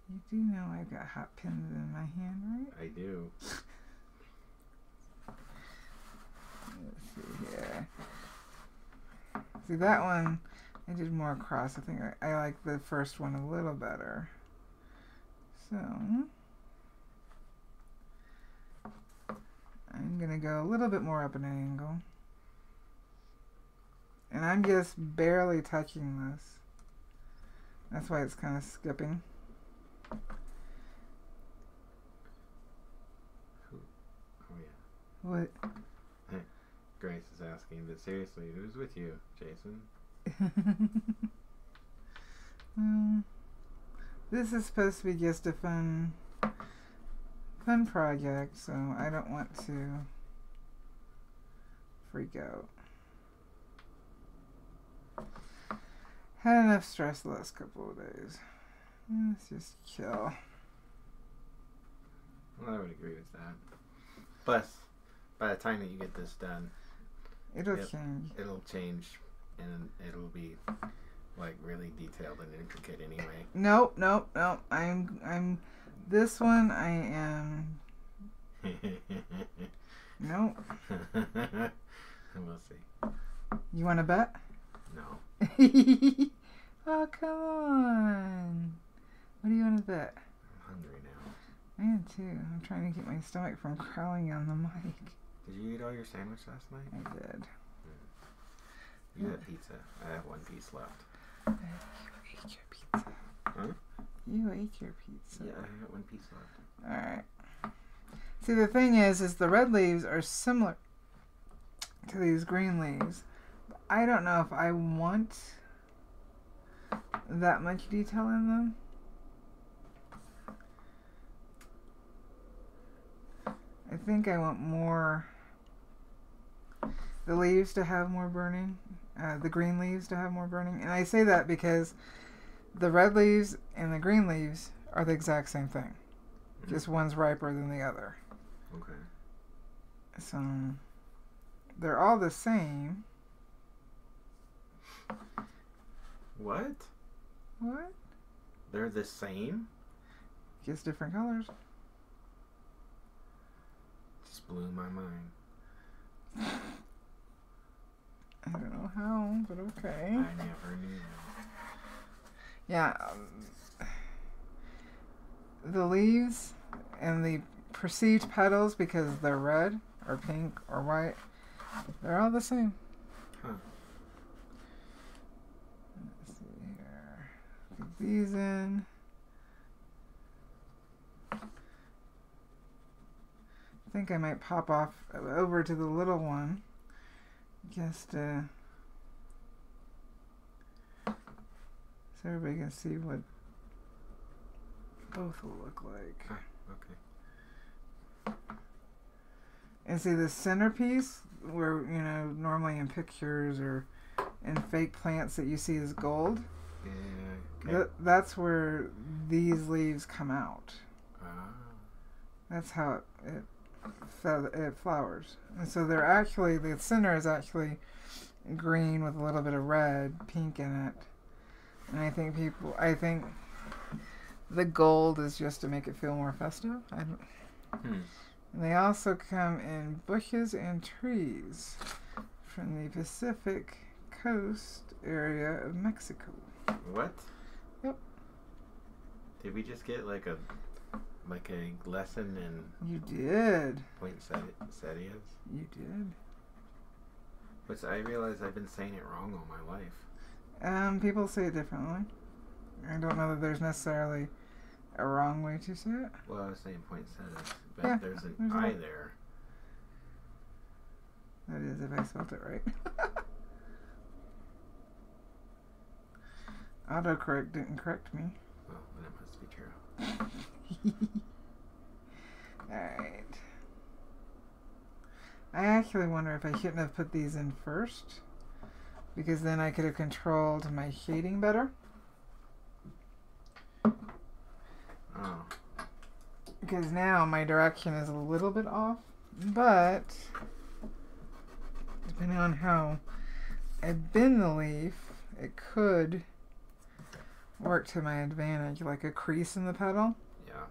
You do know I've got hot pins in my hand, right? I do. Let's see here. See, that one, I did more across. I think I like the first one a little better. So... I'm going to go a little bit more up an angle. And I'm just barely touching this. That's why it's kind of skipping. Oh, yeah. What? Grace is asking, but seriously, who's with you, Jason? This is supposed to be just a fun project, so I don't want to freak out. Had enough stress the last couple of days. Let's just chill. Well, I would agree with that. Plus, by the time that you get this done, It'll change. It'll change, and it'll be like really detailed and intricate anyway. Nope. I'm this one I am. Nope. We'll see. You want to bet? No. Oh, come on. What do you want to bet? I'm hungry now. I am too. I'm trying to keep my stomach from crawling on the mic. Did you eat all your sandwich last night? I did. You had pizza. I have one piece left. You ate your pizza. Huh? You ate your pizza. Yeah, I got one piece left. Alright. See, the thing is the red leaves are similar to these green leaves. But I don't know if I want that much detail in them. I think I want more, the leaves to have more burning, the green leaves to have more burning. And I say that because the red leaves and the green leaves are the exact same thing. Mm-hmm. Just one's riper than the other. Okay. So they're all the same. What? What? They're the same? Just different colors. Just blew my mind. I don't know how, but okay. I never knew. Yeah. The leaves and the perceived petals, because they're red or pink or white, they're all the same. Huh. Let's see here. Put these in. I think I might pop off over to the little one, just so everybody can see what both will look like. Huh. Okay. And see the centerpiece, where, you know, normally in pictures or in fake plants that you see as gold, Yeah. Okay. that's where these leaves come out. Ah. That's how it flowers. And so they're actually, the center is actually green with a little bit of red, pink in it. And I think the gold is just to make it feel more festive. And they also come in bushes and trees from the Pacific coast area of Mexico. What? Yep. Did we just get like a lesson in You did. poinsettias? You did. Which I realize I've been saying it wrong all my life. People say it differently. I don't know that there's necessarily a wrong way to say it. Well, I was saying poinsettias, but Yeah, there's an there's I a- there. That is, if I spelled it right. Autocorrect didn't correct me. Well, then it must be true. Alright. I actually wonder if I shouldn't have put these in first, because then I could have controlled my shading better. Oh. Because now my direction is a little bit off, but depending on how I bend the leaf, it could work to my advantage, like a crease in the petal. Yeah.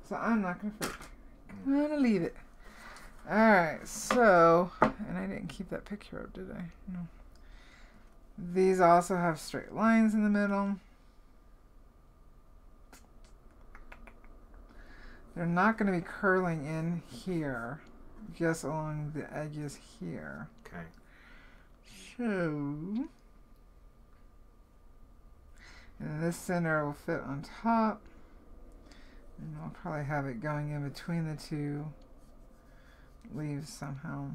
So I'm not going to freak. I'm going to leave it. Alright, so, and I didn't keep that picture up, did I? No. These also have straight lines in the middle. They're not going to be curling in here, just along the edges here. Okay. So, And this center will fit on top. And I'll probably have it going in between the two leaves somehow.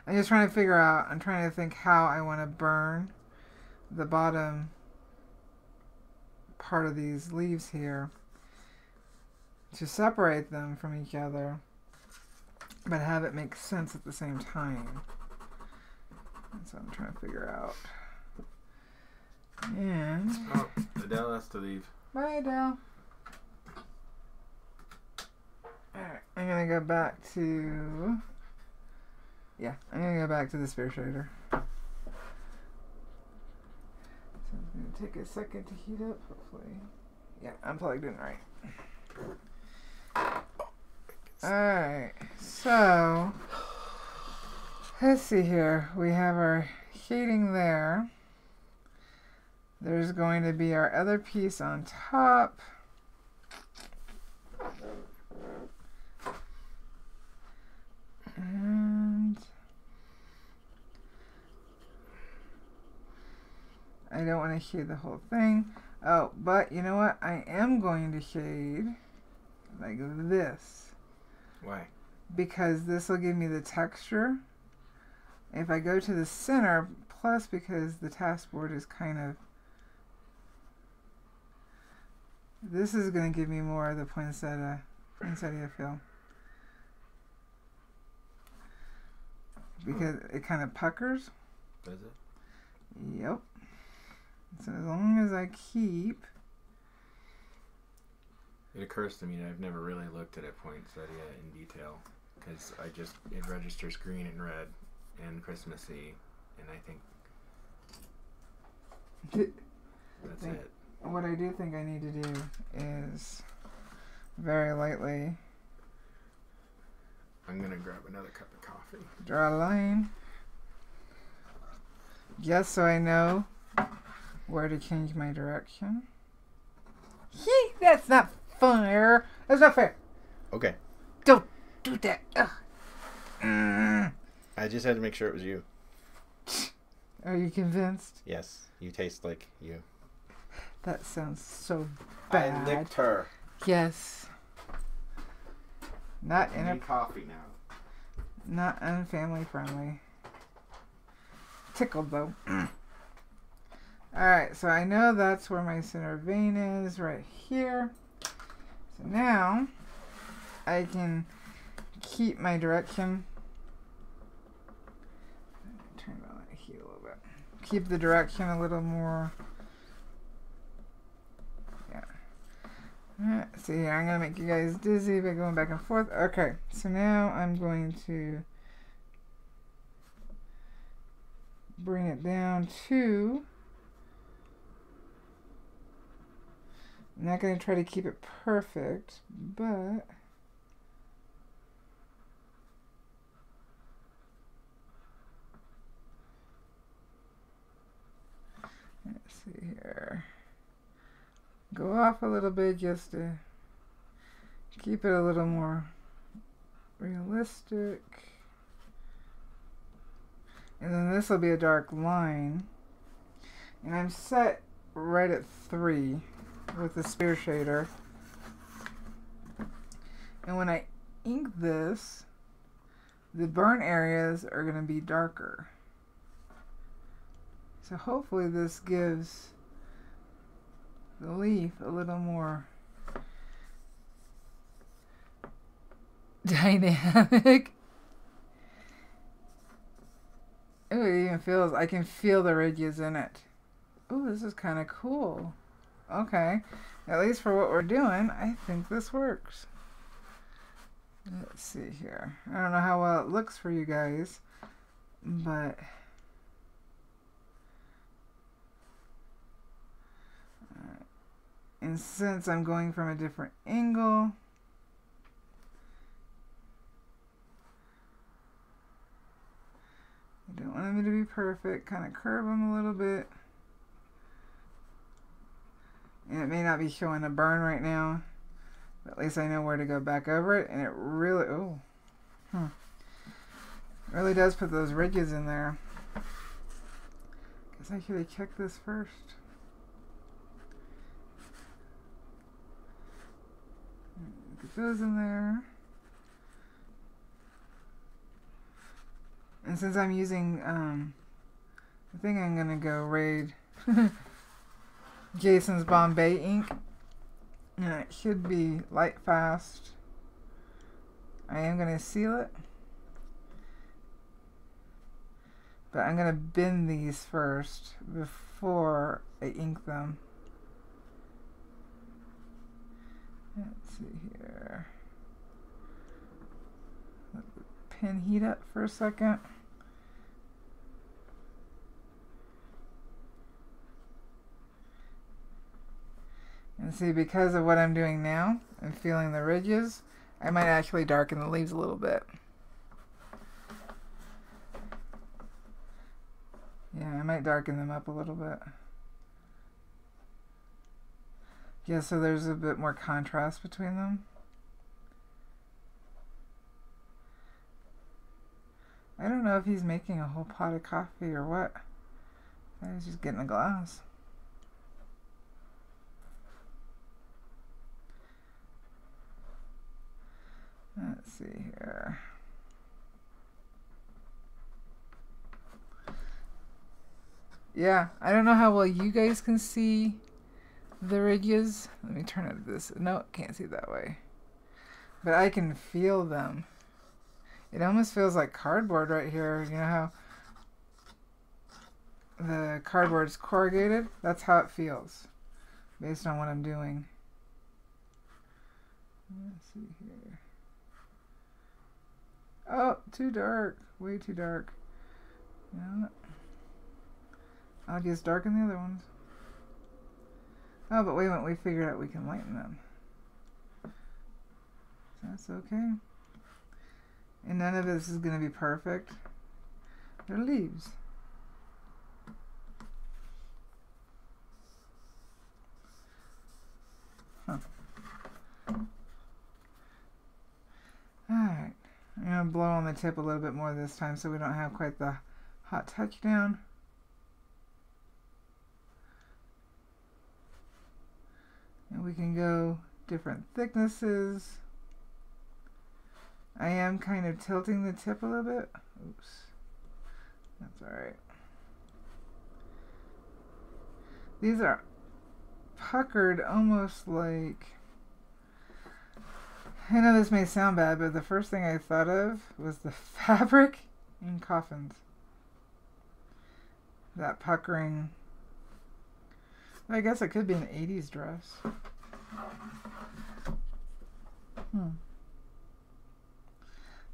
I'm just trying to figure out, I'm trying to think how I want to burn the bottom part of these leaves here to separate them from each other, but have it make sense at the same time. That's what I'm trying to figure out. And oh, Adele has to leave. Bye, Adele. Alright, I'm gonna go back to the spear shader. So it's gonna take a second to heat up, hopefully. Yeah, I'm plugged in right. Alright, so let's see here. We have our heating there. There's going to be our other piece on top. And I don't want to shade the whole thing. Oh, but you know what? I am going to shade like this. Why? Because this will give me the texture. If I go to the center, plus because the taskboard is kind of... This is going to give me more of the poinsettia feel. Because it kind of puckers. Does it? Yep. So as long as I keep... It occurs to me that I've never really looked at a poinsettia in detail. Because it registers green and red and Christmassy. And I think that's it. What I do think I need to do is very lightly... I'm going to grab another cup of coffee. Draw a line. Just so I know where to change my direction. Yee, that's not fair. That's not fair. Okay. Don't do that. Ugh. I just had to make sure it was you. Are you convinced? Yes. You taste like you. That sounds so bad. I licked her. Yes. Not I need coffee now. Not unfamily friendly. Tickled though. Alright, so I know that's where my center vein is, right here. So now I can keep my direction. Turn on that heat a little bit. Keep the direction a little more. See here, I'm going to make you guys dizzy by going back and forth. Okay, so now I'm going to bring it down to... I'm not going to try to keep it perfect, but... Let's see here. Go off a little bit just to keep it a little more realistic. And then this will be a dark line. And I'm set right at 3 with the spear shader. And when I ink this, the burn areas are going to be darker. So hopefully this gives the leaf a little more dynamic. Oh, it even feels, I can feel the ridges in it. Oh, this is kind of cool. Okay, at least for what we're doing, I think this works. Let's see here. I don't know how well it looks for you guys, but and since I'm going from a different angle, I don't want them to be perfect. Kind of curve them a little bit. And it may not be showing a burn right now, but at least I know where to go back over it. And it really, really does put those ridges in there. Guess I should have checked this first. those in there. And since I'm using, I think I'm going to go raid Jason's Bombay ink. And it should be light fast. I am going to seal it. But I'm going to bin these first before I ink them. Let's see here. Let the pen heat up for a second. And see, because of what I'm doing now, I'm feeling the ridges, I might actually darken the leaves a little bit. Yeah, I might darken them up a little bit. Yeah, so there's a bit more contrast between them. I don't know if he's making a whole pot of coffee or what. He's just getting a glass. Let's see here. Yeah, I don't know how well you guys can see the ridges. Let me turn it this. No, can't see that way. But I can feel them. It almost feels like cardboard right here. You know how the cardboard's corrugated? That's how it feels, based on what I'm doing. Let's see here. Oh, too dark. Way too dark. Yeah. I'll just darken the other ones. Oh, but wait a minute. We figured out we can lighten them. So that's okay. And none of this is going to be perfect. They're leaves. Huh. Alright. I'm going to blow on the tip a little bit more this time so we don't have quite the hot touchdown. And we can go different thicknesses. I am kind of tilting the tip a little bit. Oops. That's alright. These are puckered almost like... I know this may sound bad, but the first thing I thought of was the fabric in coffins. That puckering. I guess it could be an 80s dress.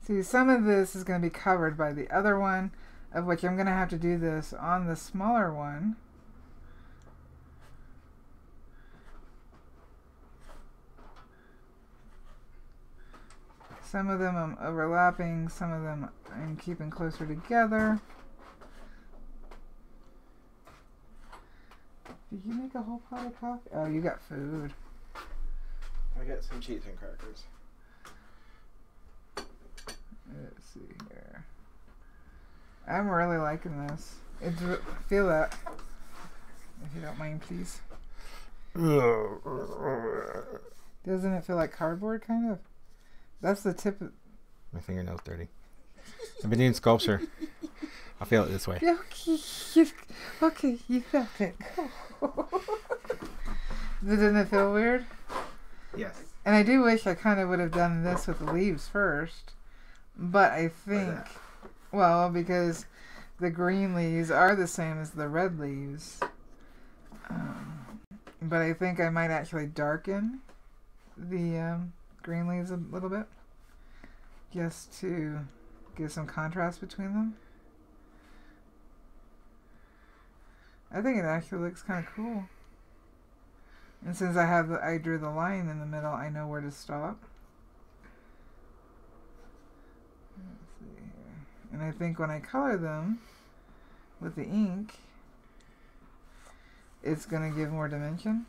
See, some of this is going to be covered by the other one, of which I'm going to have to do this on the smaller one. Some of them I'm overlapping, some of them I'm keeping closer together. Did you make a whole pot of coffee? Oh, you got food. I got some cheese and crackers. Let's see here. I'm really liking this. Feel that. If you don't mind, please. Doesn't it feel like cardboard, kind of? That's the tip of... My fingernail's dirty. I've been doing sculpture. I feel it this way. Okay, you felt it. Didn't it feel weird? Yes. And I do wish I kind of would have done this with the leaves first. But I think... Well, because the green leaves are the same as the red leaves. But I think I might actually darken the green leaves a little bit. Just to give some contrast between them. I think it actually looks kind of cool. And since I drew the line in the middle, I know where to stop. Let's see here. And I think when I color them with the ink, it's going to give more dimension.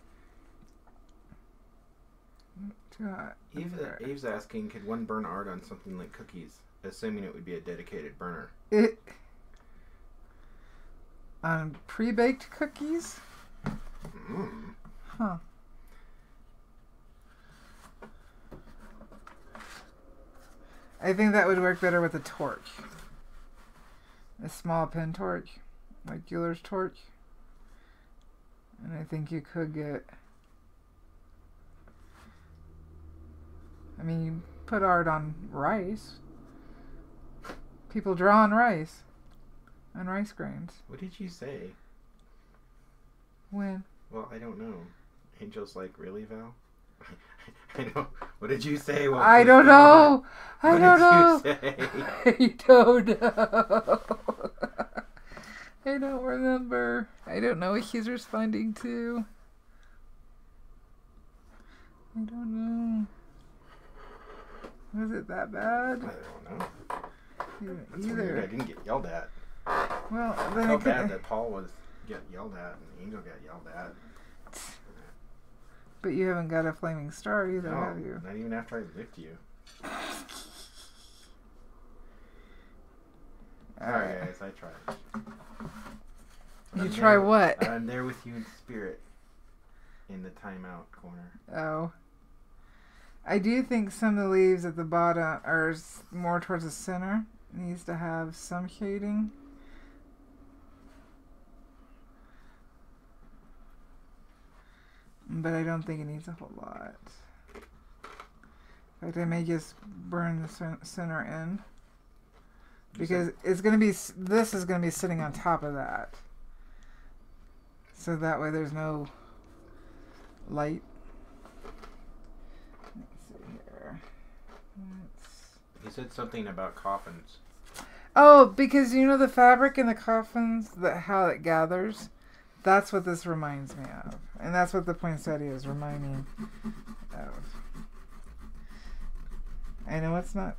Too hot. Eve's asking, could one burn art on something like cookies, assuming it would be a dedicated burner? On pre-baked cookies? Huh. I think that would work better with a torch. A small pen torch. Like Euler's torch. And I think you could get... I mean, you put art on rice. People draw on rice. On rice grains. What did you say? When? Well, I don't know. Angel's like, really, Val? I know. What did you say? I don't know. I don't know. What did you say? I don't know. I don't remember. I don't know what he's responding to. I don't know. Was it that bad? I don't know. That's Either. weird. I didn't get yelled at. Well, I then felt bad that Paul was getting yelled at and Angel got yelled at. But you haven't got a flaming star either, No, have you? not even after I licked you. Sorry, guys, I tried. You try what? I'm there with you in spirit. In the timeout corner. Oh. I do think some of the leaves at the bottom are more towards the center. Needs to have some shading. But I don't think it needs a whole lot. In fact, I may just burn the center end. Because it's going to be, this is going to be sitting on top of that. So that way there's no light. Let's see here. He said something about coffins. Oh, because you know the fabric in the coffins, how it gathers? That's what this reminds me of. And that's what the poinsettia is reminding of. I know it's not...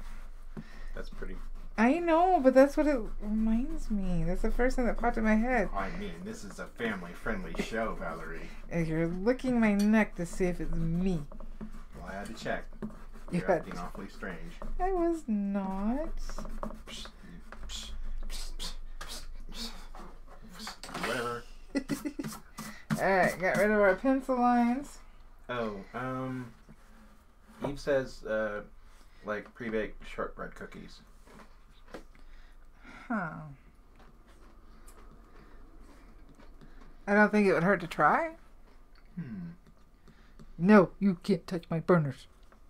That's pretty... I know, but that's what it reminds me. That's the first thing that popped in my head. I mean, this is a family-friendly show, Valarie. And you're licking my neck to see if it's me. Well, I had to check. You're acting awfully strange. I was not. Whatever. Alright, got rid of our pencil lines. Oh, Eve says, like pre-baked shortbread cookies. Huh. I don't think it would hurt to try. No, you can't touch my burners.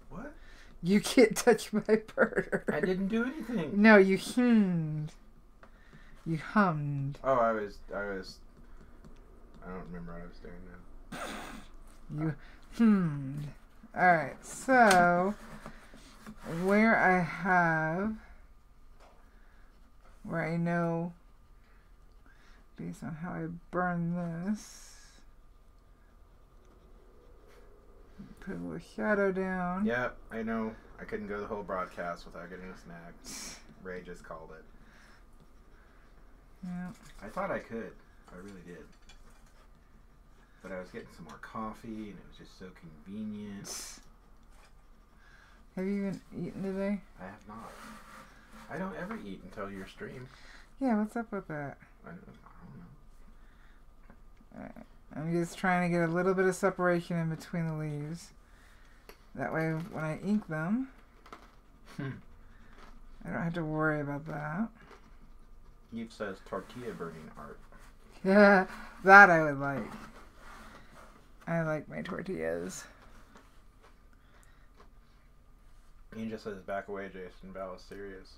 What? You can't touch my burner. I didn't do anything. No, you hummed. You hummed. Oh, I don't remember what I was doing now. You hummed. Alright, so where I know based on how I burn this, put a little shadow down. Yeah, I know. I couldn't go the whole broadcast without getting a snack. Ray just called it. Yeah. I thought I could. I really did. But I was getting some more coffee, and it was just so convenient. Have you even eaten today? I have not. I don't ever eat until your stream. Yeah, what's up with that? I don't know. Alright. I'm just trying to get a little bit of separation in between the leaves. That way, when I ink them, I don't have to worry about that. Eve says tortilla burning art. Yeah, that I would like. I like my tortillas. Angel says, back away, Jason. Val is serious.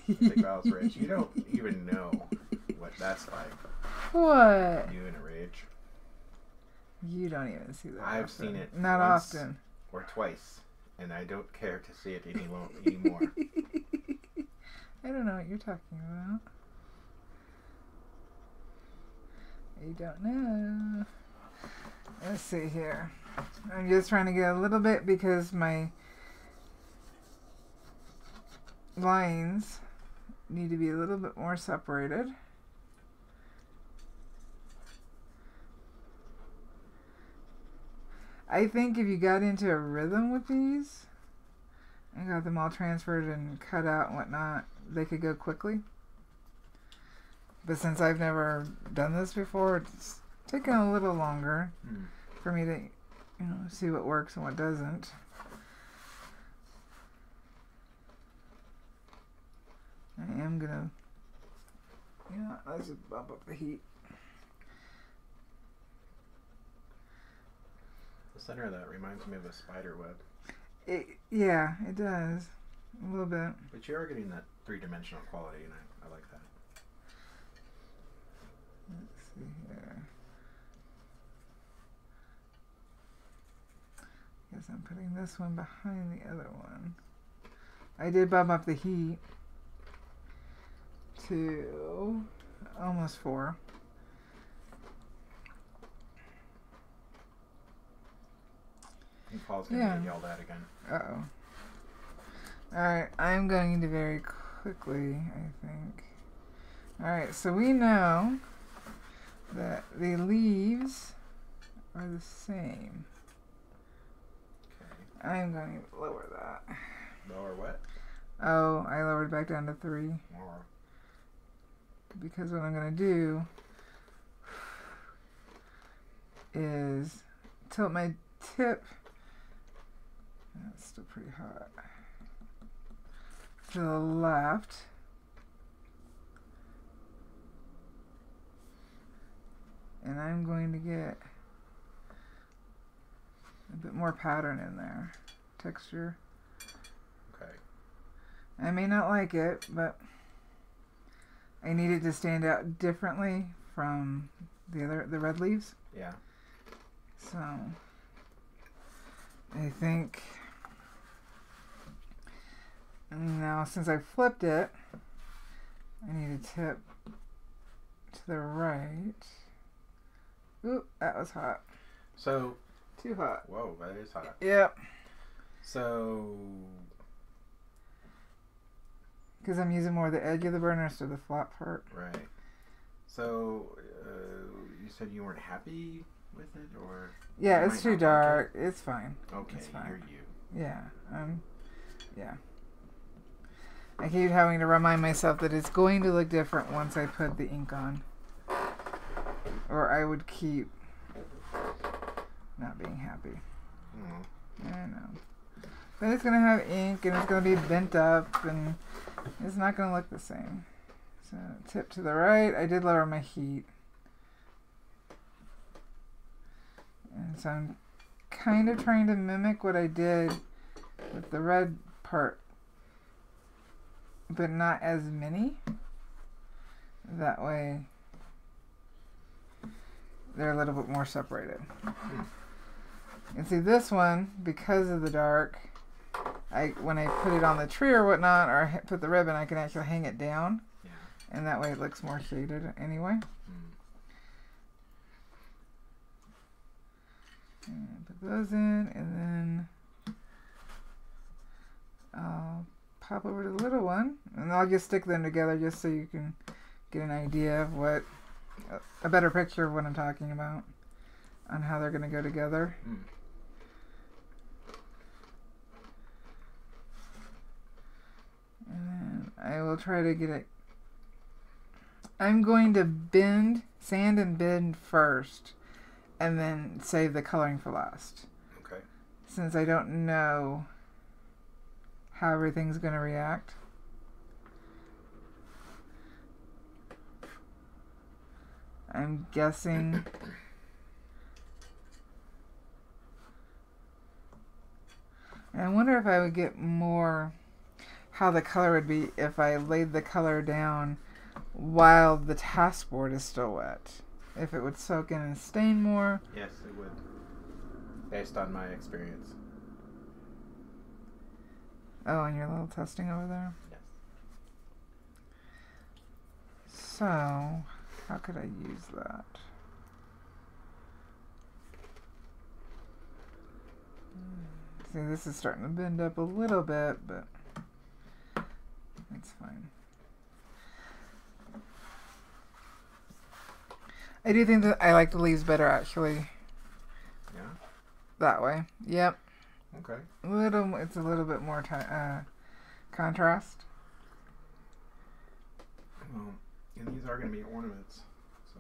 I think Val's rage. You don't even know what that's like. What? You in a rage. You don't even see that. I've often. seen it Not once often. or twice, and I don't care to see it anymore. I don't know what you're talking about. You don't know. Let's see here. I'm just trying to get a little bit because my lines need to be a little bit more separated. I think if you got into a rhythm with these and got them all transferred and cut out and whatnot, they could go quickly. But since I've never done this before, it's taken a little longer for me to, see what works and what doesn't. I am gonna, yeah, let's just bump up the heat. The center of that reminds me of a spider web. Yeah, it does. A little bit. But you are getting that three-dimensional quality, and I like that. Let's see here. Guess I'm putting this one behind the other one. I did bump up the heat to almost 4. And Paul's going to get yelled at again. Uh-oh. Alright, I'm going to very quickly, I think. Alright, so we know that the leaves are the same. Okay. I'm going to lower that. Lower what? Oh, I lowered back down to 3. More. Because what I'm going to do is tilt my tip. That's still pretty hot. To the left. And I'm going to get a bit more pattern in there. Texture. Okay. I may not like it, but I need it to stand out differently from the red leaves. Yeah. So I think now, since I flipped it, I need to tip to the right. Oop, that was hot. So Too hot. whoa, that is hot. Yep. So Because I'm using more the edge of the burner instead of the flat part. right. So you said you weren't happy with it, or Yeah, you it's might too not like dark. It's fine. Okay, It's fine. you're you. Yeah. Yeah. I keep having to remind myself that it's going to look different once I put the ink on. Or I would keep not being happy. I know. But it's going to have ink and it's going to be bent up and it's not going to look the same. So tip to the right. I did lower my heat. And so I'm kind of trying to mimic what I did with the red part, but not as many. That way they're a little bit more separated. And see this one, because of the dark, when I put it on the tree or whatnot, or I put the ribbon, I can actually hang it down. Yeah. And that way it looks more shaded anyway. And put those in, and then I'll pop over to the little one, and I'll just stick them together just so you can get an idea of what, a better picture of what I'm talking about, on how they're going to go together. And then I will try to get it. I'm going to sand and bend first, and then save the coloring for last. Okay. Since I don't know how everything's going to react. I'm guessing and I wonder if I would get more how the color would be if I laid the color down while the taskboard is still wet. If it would soak in and stain more. Yes, it would. Based on my experience. Oh, and your little testing over there? Yes. So, how could I use that? See, this is starting to bend up a little bit, but it's fine. I do think that I like the leaves better, actually. Yeah? That way. Yep. Okay. It's a little bit more contrast. Well, and these are going to be ornaments, so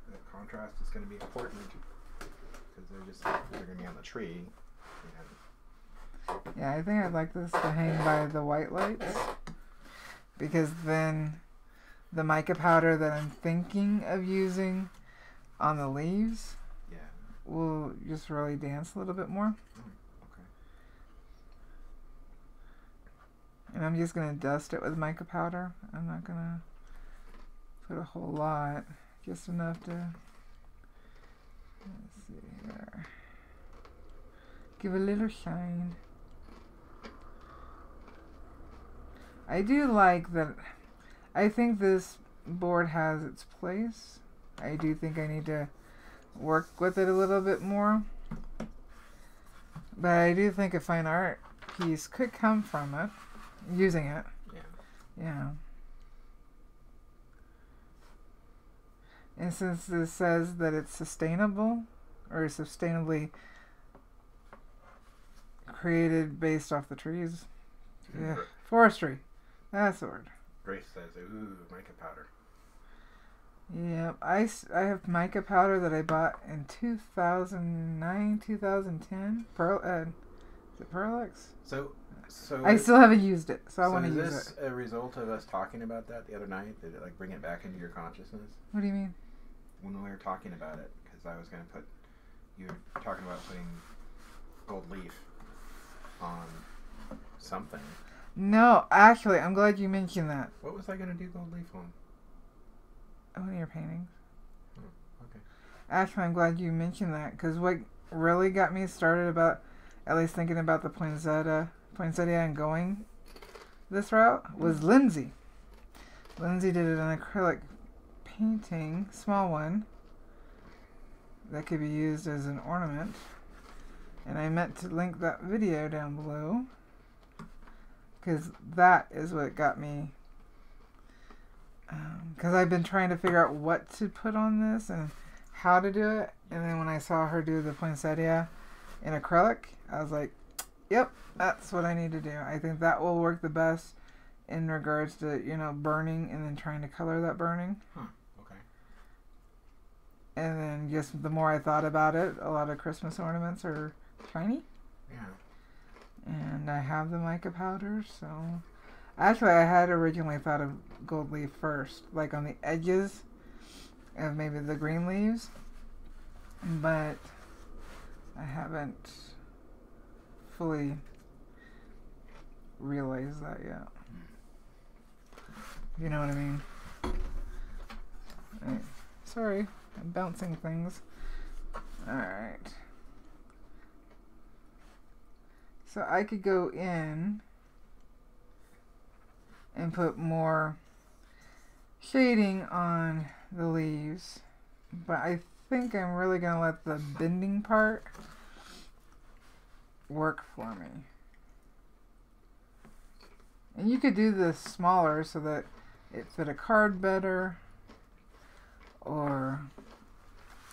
the contrast is going to be important because they're going to be on the tree. Yeah, I think I'd like this to hang by the white lights. because then the mica powder that I'm thinking of using on the leaves will just really dance a little bit more. Okay. And I'm just going to dust it with mica powder. I'm not going to put a whole lot, just enough to, let's see here, give a little shine. I do like that. I think this board has its place. I do think I need to work with it a little bit more. But I do think a fine art piece could come from it, using it. Yeah. And since this says that it's sustainable, or sustainably created based off the trees. Yeah. Forestry. That's the word. Grace says, ooh, mica powder. Yeah, I have mica powder that I bought in 2009, 2010. Is it Pearlix? So I still haven't used it, so I want to use it. Is this a result of us talking about that the other night? Did it like bring it back into your consciousness? What do you mean? When we were talking about it, because I was going to put, you were talking about putting gold leaf on something. No, actually, I'm glad you mentioned that. What was I going to do gold leaf on? One of your paintings. Oh, okay. Actually, I'm glad you mentioned that, because what really got me started about, at least thinking about the poinsettia and going this route, was Lindsay. Lindsay did an acrylic painting, small one, that could be used as an ornament. And I meant to link that video down below, because that is what got me. Because I've been trying to figure out what to put on this and how to do it. And then when I saw her do the poinsettia in acrylic, I was like, yep, that's what I need to do. I think that will work the best in regards to, burning and then trying to color that burning. Okay. And then just the more I thought about it, a lot of Christmas ornaments are shiny. Yeah. And I have the mica powder, so... Actually, I had originally thought of gold leaf first, like on the edges of maybe the green leaves, but I haven't fully realized that yet. You know what I mean? Right. Sorry, I'm bouncing things. Alright. So I could go in and put more shading on the leaves, but I think I'm really going to let the bending part work for me. And you could do this smaller so that it fit a card better, or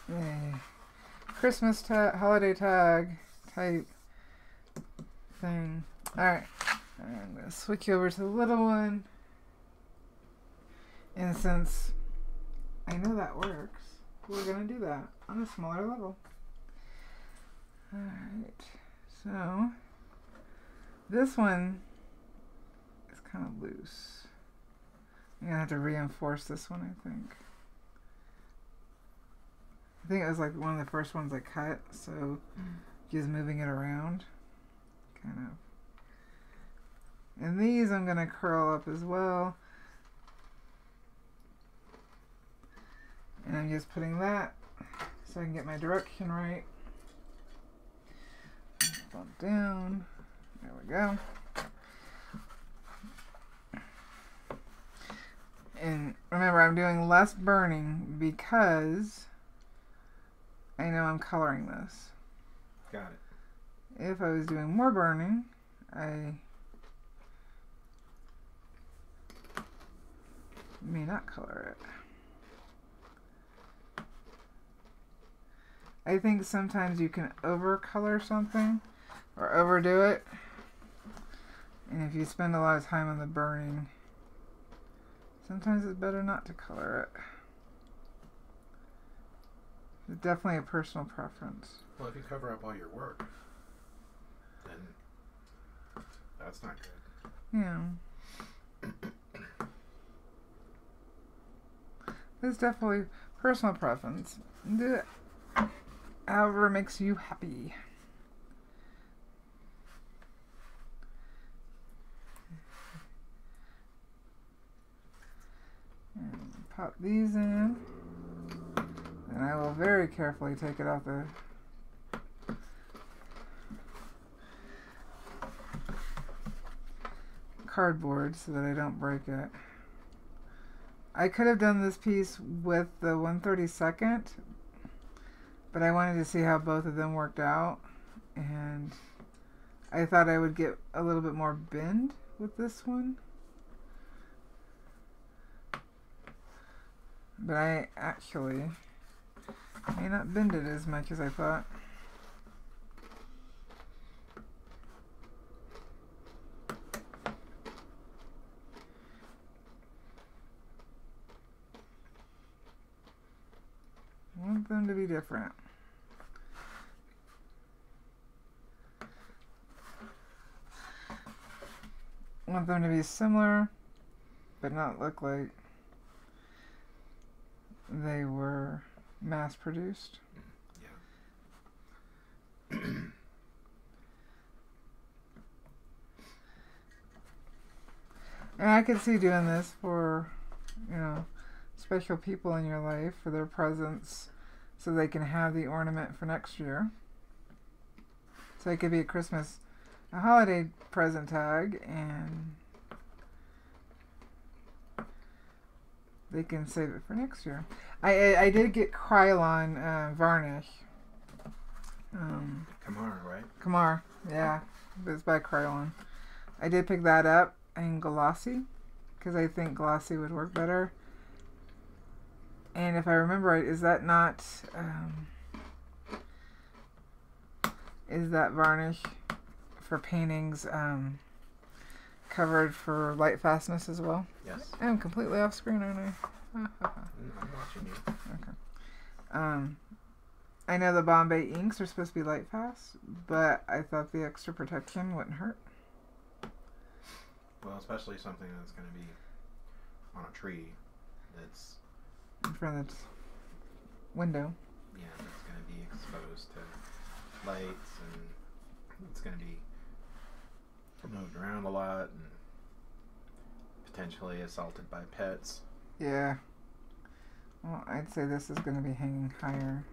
a Christmas holiday tag type thing. Alright. I'm going to switch over to the little one. And since I know that works, we're going to do that on a smaller level. Alright, so this one is kind of loose. I'm going to have to reinforce this one, I think. I think it was like one of the first ones I cut, so just moving it around, kind of. And these I'm going to curl up as well. And I'm just putting that so I can get my direction right. Bump down. There we go. And remember, I'm doing less burning because I know I'm coloring this. Got it. If I was doing more burning, I may not color it. I think sometimes you can overcolor something or overdo it, and if you spend a lot of time on the burning, sometimes it's better not to color it. It's definitely a personal preference. Well, if you cover up all your work, then that's not good. Yeah. It's definitely personal preference. Do it however makes you happy. And pop these in. And I will very carefully take it off the cardboard so that I don't break it. I could have done this piece with the 1/32, but I wanted to see how both of them worked out, and I thought I would get a little bit more bend with this one, but I actually may not bend it as much as I thought. I want them to be different. I want them to be similar, but not look like they were mass produced. Yeah. And I could see doing this for, special people in your life, for their presents, so they can have the ornament for next year. So it could be a holiday present tag, and they can save it for next year. I did get Krylon varnish. Kamar, right? Kamar, yeah. It's by Krylon. I did pick that up in glossy, because I think glossy would work better. And if I remember right, is that not... is that varnish for paintings covered for light fastness as well? Yes. I'm completely off screen, aren't I? I'm watching you. Okay. I know the Bombay inks are supposed to be light fast, but I thought the extra protection wouldn't hurt. Well, especially something that's going to be on a tree that's in front of the window. Yeah, that's going to be exposed to lights, and it's going to be moved around a lot and potentially assaulted by pets. Yeah. Well, I'd say this is going to be hanging higher.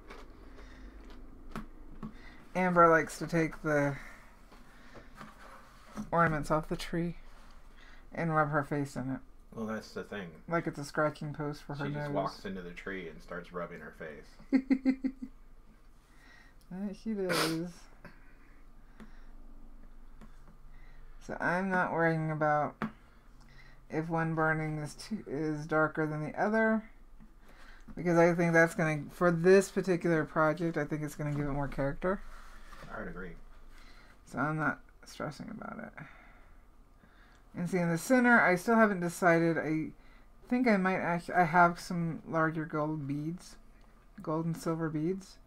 Amber likes to take the ornaments off the tree and rub her face in it. Well, that's the thing. Like it's a scratching post for her nose. She just walks into the tree and starts rubbing her face. She does. So I'm not worrying about if one burning is darker than the other, because I think that's going to, for this particular project, I think it's going to give it more character. I would agree. So I'm not stressing about it. And see, in the center, I still haven't decided. I think I might actually, I have some larger gold beads, gold and silver beads.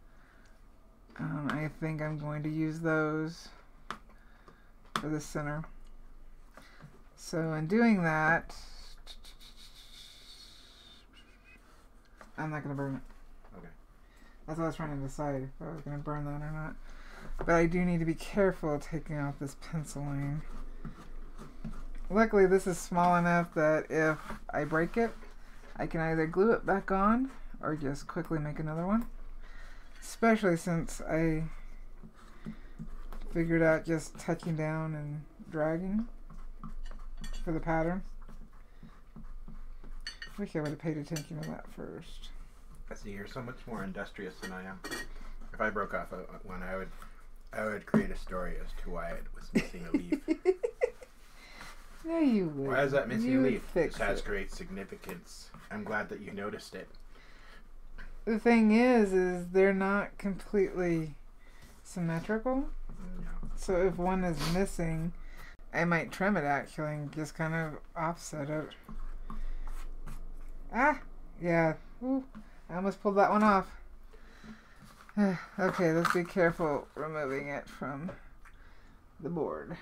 I think I'm going to use those for the center. So in doing that, I'm not going to burn it. Okay. That's what I was trying to decide, if I was going to burn that or not. But I do need to be careful taking off this pencil line. Luckily, this is small enough that if I break it, I can either glue it back on or just quickly make another one. Especially since I figured out just touching down and dragging for the pattern. Wish I would have paid attention to that first. See, you're so much more industrious than I am. If I broke off one, I would create a story as to why it was missing a leaf. No, you would. Why is that missing leaf? This has it. great significance. I'm glad that you noticed it. The thing is they're not completely symmetrical. No. So if one is missing, I might trim it actually and just kind of offset it. Ah, yeah. Ooh, I almost pulled that one off. Okay, let's be careful removing it from the board.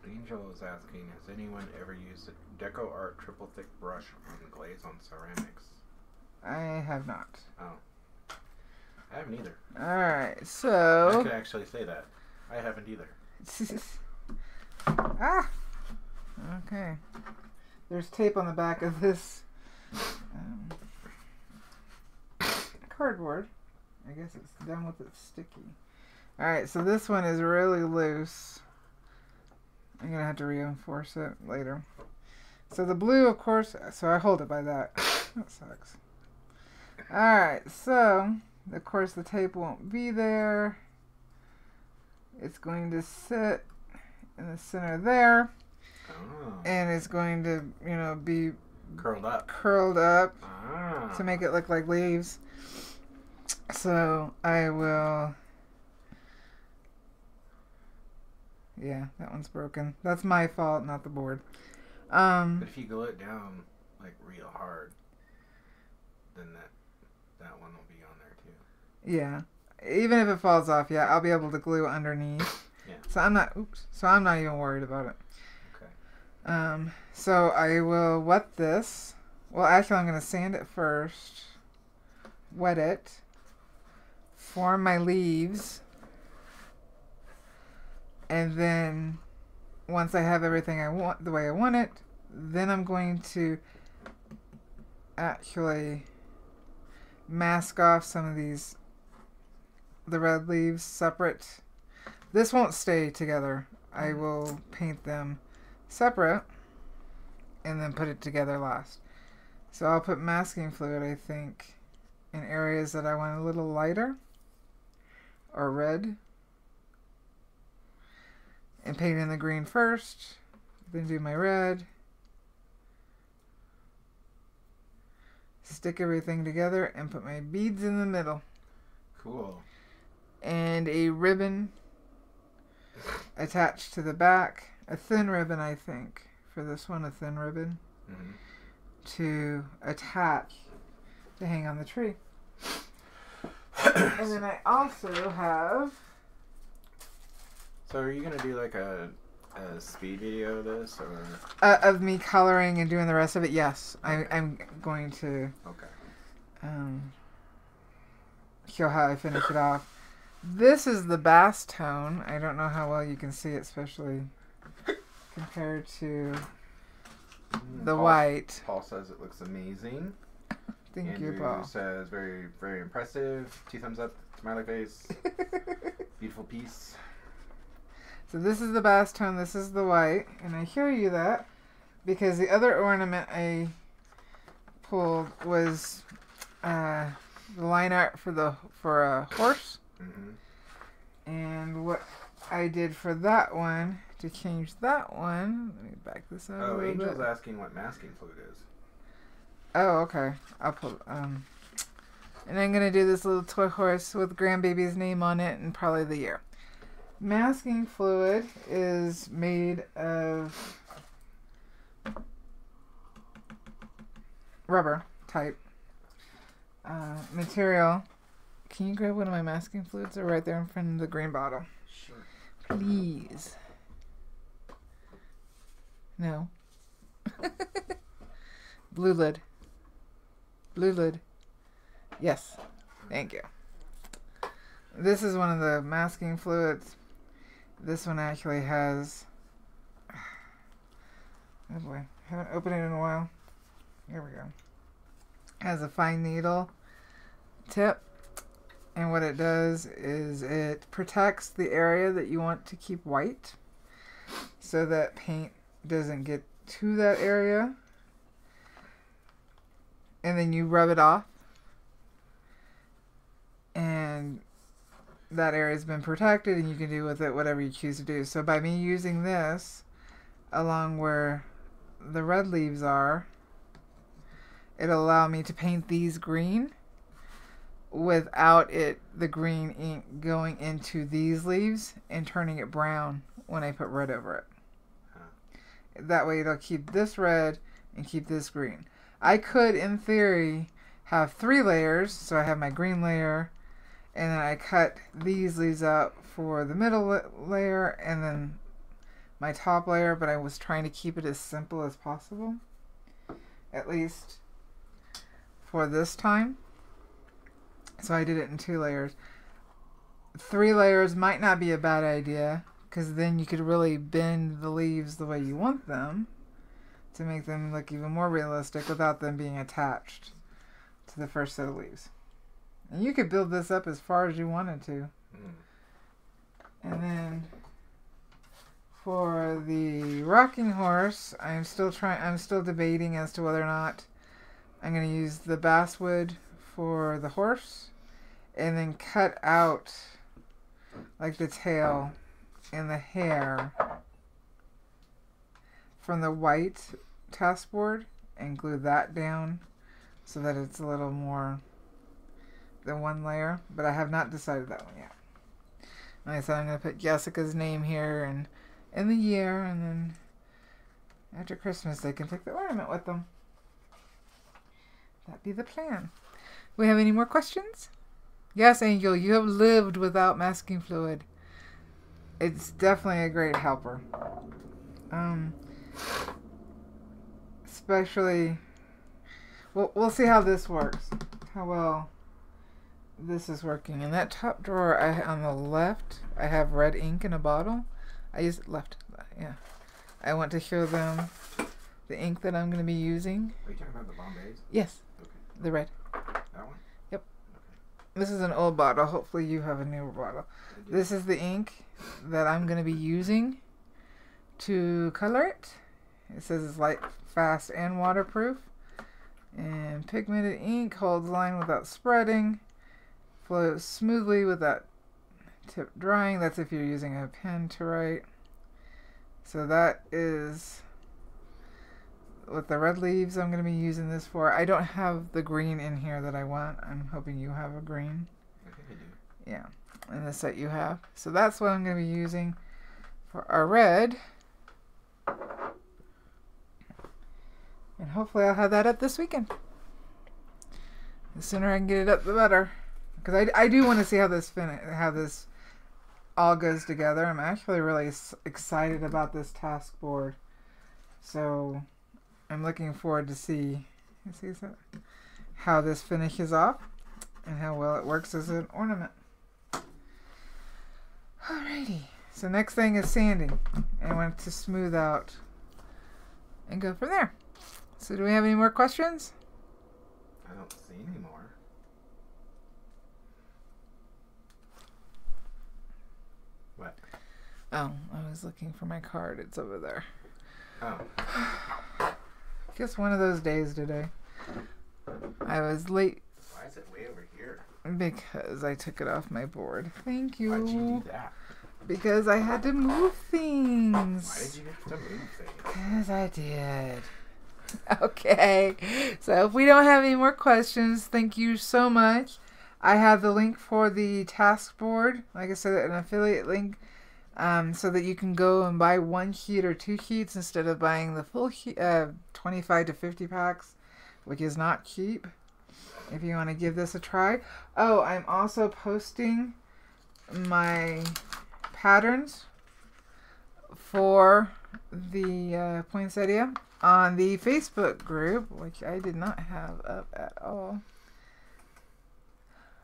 Angel is asking, has anyone ever used a Deco Art triple thick brush on glaze on ceramics? I have not. Oh. I haven't either. Alright, so... I could actually say that. I haven't either. Ah! Okay. There's tape on the back of this cardboard. I guess it's done with it sticky. Alright, so this one is really loose. I'm going to have to reinforce it later. So the blue, of course, so I hold it by that. That sucks. Alright, so, of course, the tape won't be there. It's going to sit in the center there. Oh. And it's going to, you know, be curled up. To make it look like leaves. So I will... Yeah, that one's broken. That's my fault, not the board. But if you glue it down like real hard, then that one will be on there too. Yeah. Even if it falls off, yeah, I'll be able to glue underneath. Yeah. So I'm not even worried about it. Okay. So I will wet this. Well, actually, I'm going to sand it first. Wet it. Form my leaves. And then once I have everything I want, the way I want it, then I'm going to actually mask off some of the red leaves separate. This won't stay together. I will paint them separate and then put it together last. So I'll put masking fluid, I think, in areas that I want a little lighter or red. And paint in the green first, then do my red. Stick everything together and put my beads in the middle. Cool. And a ribbon attached to the back. A thin ribbon, I think. For this one, a thin ribbon. Mm-hmm. To attach to hang on the tree. And then I also have... So are you going to do like a speed video of this? Or of me coloring and doing the rest of it? Yes. Okay. I'm going to... Okay. Show how I finish it off. This is the bass tone. I don't know how well you can see it, especially compared to the white. Paul says it looks amazing. Thank Andrew you, Paul. says very, very impressive. 2 thumbs up, smiley face. Beautiful piece. So this is the bass tone, this is the white, and I hear you that because the other ornament I pulled was the line art for a horse. Mm-hmm. And what I did for that one to change that one, let me back this up. Oh, a little Angel's bit. asking what masking fluid is. Oh, okay. I'll pull. And I'm gonna do this little toy horse with grandbaby's name on it and probably the year. Masking fluid is made of rubber type material. Can you grab one of my masking fluids? They're right there in front of the green bottle. Sure. Please. No. Blue lid. Blue lid. Yes. Thank you. This is one of the masking fluids. This one actually has... Oh boy. Haven't opened it in a while. Here we go. Has a fine needle tip. And what it does is it protects the area that you want to keep white so that paint doesn't get to that area. And then you rub it off. And that area has been protected and you can do with it whatever you choose to do. So by me using this along where the red leaves are, it'll allow me to paint these green without the green ink going into these leaves and turning it brown when I put red over it. That way it'll keep this red and keep this green. I could, in theory, have 3 layers. So I have my green layer, and then I cut these leaves out for the middle layer, and then my top layer, but I was trying to keep it as simple as possible, at least for this time. So I did it in 2 layers. 3 layers might not be a bad idea, because then you could really bend the leaves the way you want them to make them look even more realistic without them being attached to the first set of leaves. And you could build this up as far as you wanted to. And then for the rocking horse, I'm still debating as to whether or not I'm going to use the basswood for the horse and then cut out like the tail and the hair from the white taskboard and glue that down so that it's a little more than 1 layer, but I have not decided that one yet. Like I said, I'm going to put Jessica's name here and in the year, and then after Christmas they can take the ornament with them. That'd be the plan. We have any more questions? Yes, Angel, you have lived without masking fluid. It's definitely a great helper. Especially, we'll see how this works. How well this is working. In that top drawer on the left, I have red ink in a bottle. I use left, yeah. I want to show them the ink that I'm going to be using. Are you talking about the Bombays? Yes, Okay. the red. That one? Yep. Okay. This is an old bottle. Hopefully you have a newer bottle. This is the ink that I'm going to be using to color it. It says it's light, fast, and waterproof. And pigmented ink holds line without spreading. Flows smoothly without tip drying. That's if you're using a pen to write. So that is what the red leaves I'm going to be using this for. I don't have the green in here that I want. I'm hoping you have a green. I think I do. Yeah, in the set you have. So that's what I'm going to be using for our red. And hopefully I'll have that up this weekend. The sooner I can get it up, the better. Because I do want to see how this all goes together. I'm actually really excited about this taskboard. So I'm looking forward to see how this finishes off and how well it works as an ornament. Alrighty. So next thing is sanding. I want it to smooth out and go from there. So do we have any more questions? I don't see any more. What? Oh, I was looking for my card. It's over there. Oh. Just one of those days today. I was late. Why is it way over here? Because I took it off my board. Thank you. Why'd you do that? Because I had to move things. Why did you have to move things? Because I did. Okay. So if we don't have any more questions, thank you so much. I have the link for the Taskboard. Like I said, an affiliate link. So that you can go and buy 1 sheet or 2 sheets instead of buying the full 25 to 50 packs, which is not cheap. If you want to give this a try. Oh, I'm also posting my patterns for the poinsettia on the Facebook group, which I did not have up at all.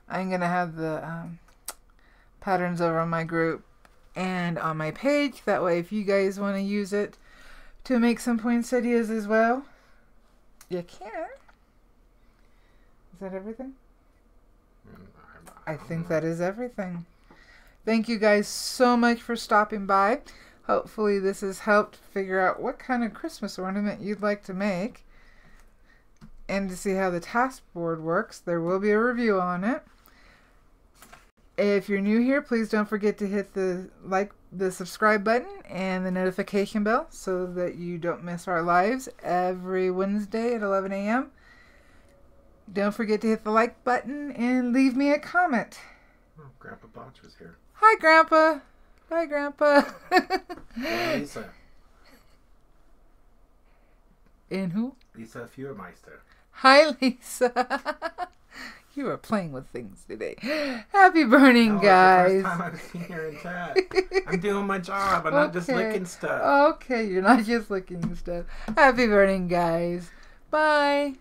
I'm going to have the patterns over on my group and on my page. That way, if you guys want to use it to make some poinsettias as well, you can. Is that everything? I think that is everything. Thank you guys so much for stopping by. Hopefully this has helped figure out what kind of Christmas ornament you'd like to make. And to see how the Taskboard works. There will be a review on it. If you're new here, please don't forget to hit the subscribe button and the notification bell so that you don't miss our lives every Wednesday at 11 a.m. Don't forget to hit the like button and leave me a comment. Oh, Grandpa Botch was here. Hi, Grandpa. Hi, Grandpa. Hey, Lisa. And who? Lisa Feuermeister. Hi, Lisa. You are playing with things today. Happy burning, No, guys. it's the first time I've seen her in chat. I'm doing my job. I'm not just licking stuff. Okay, you're not just licking stuff. Happy burning, guys. Bye.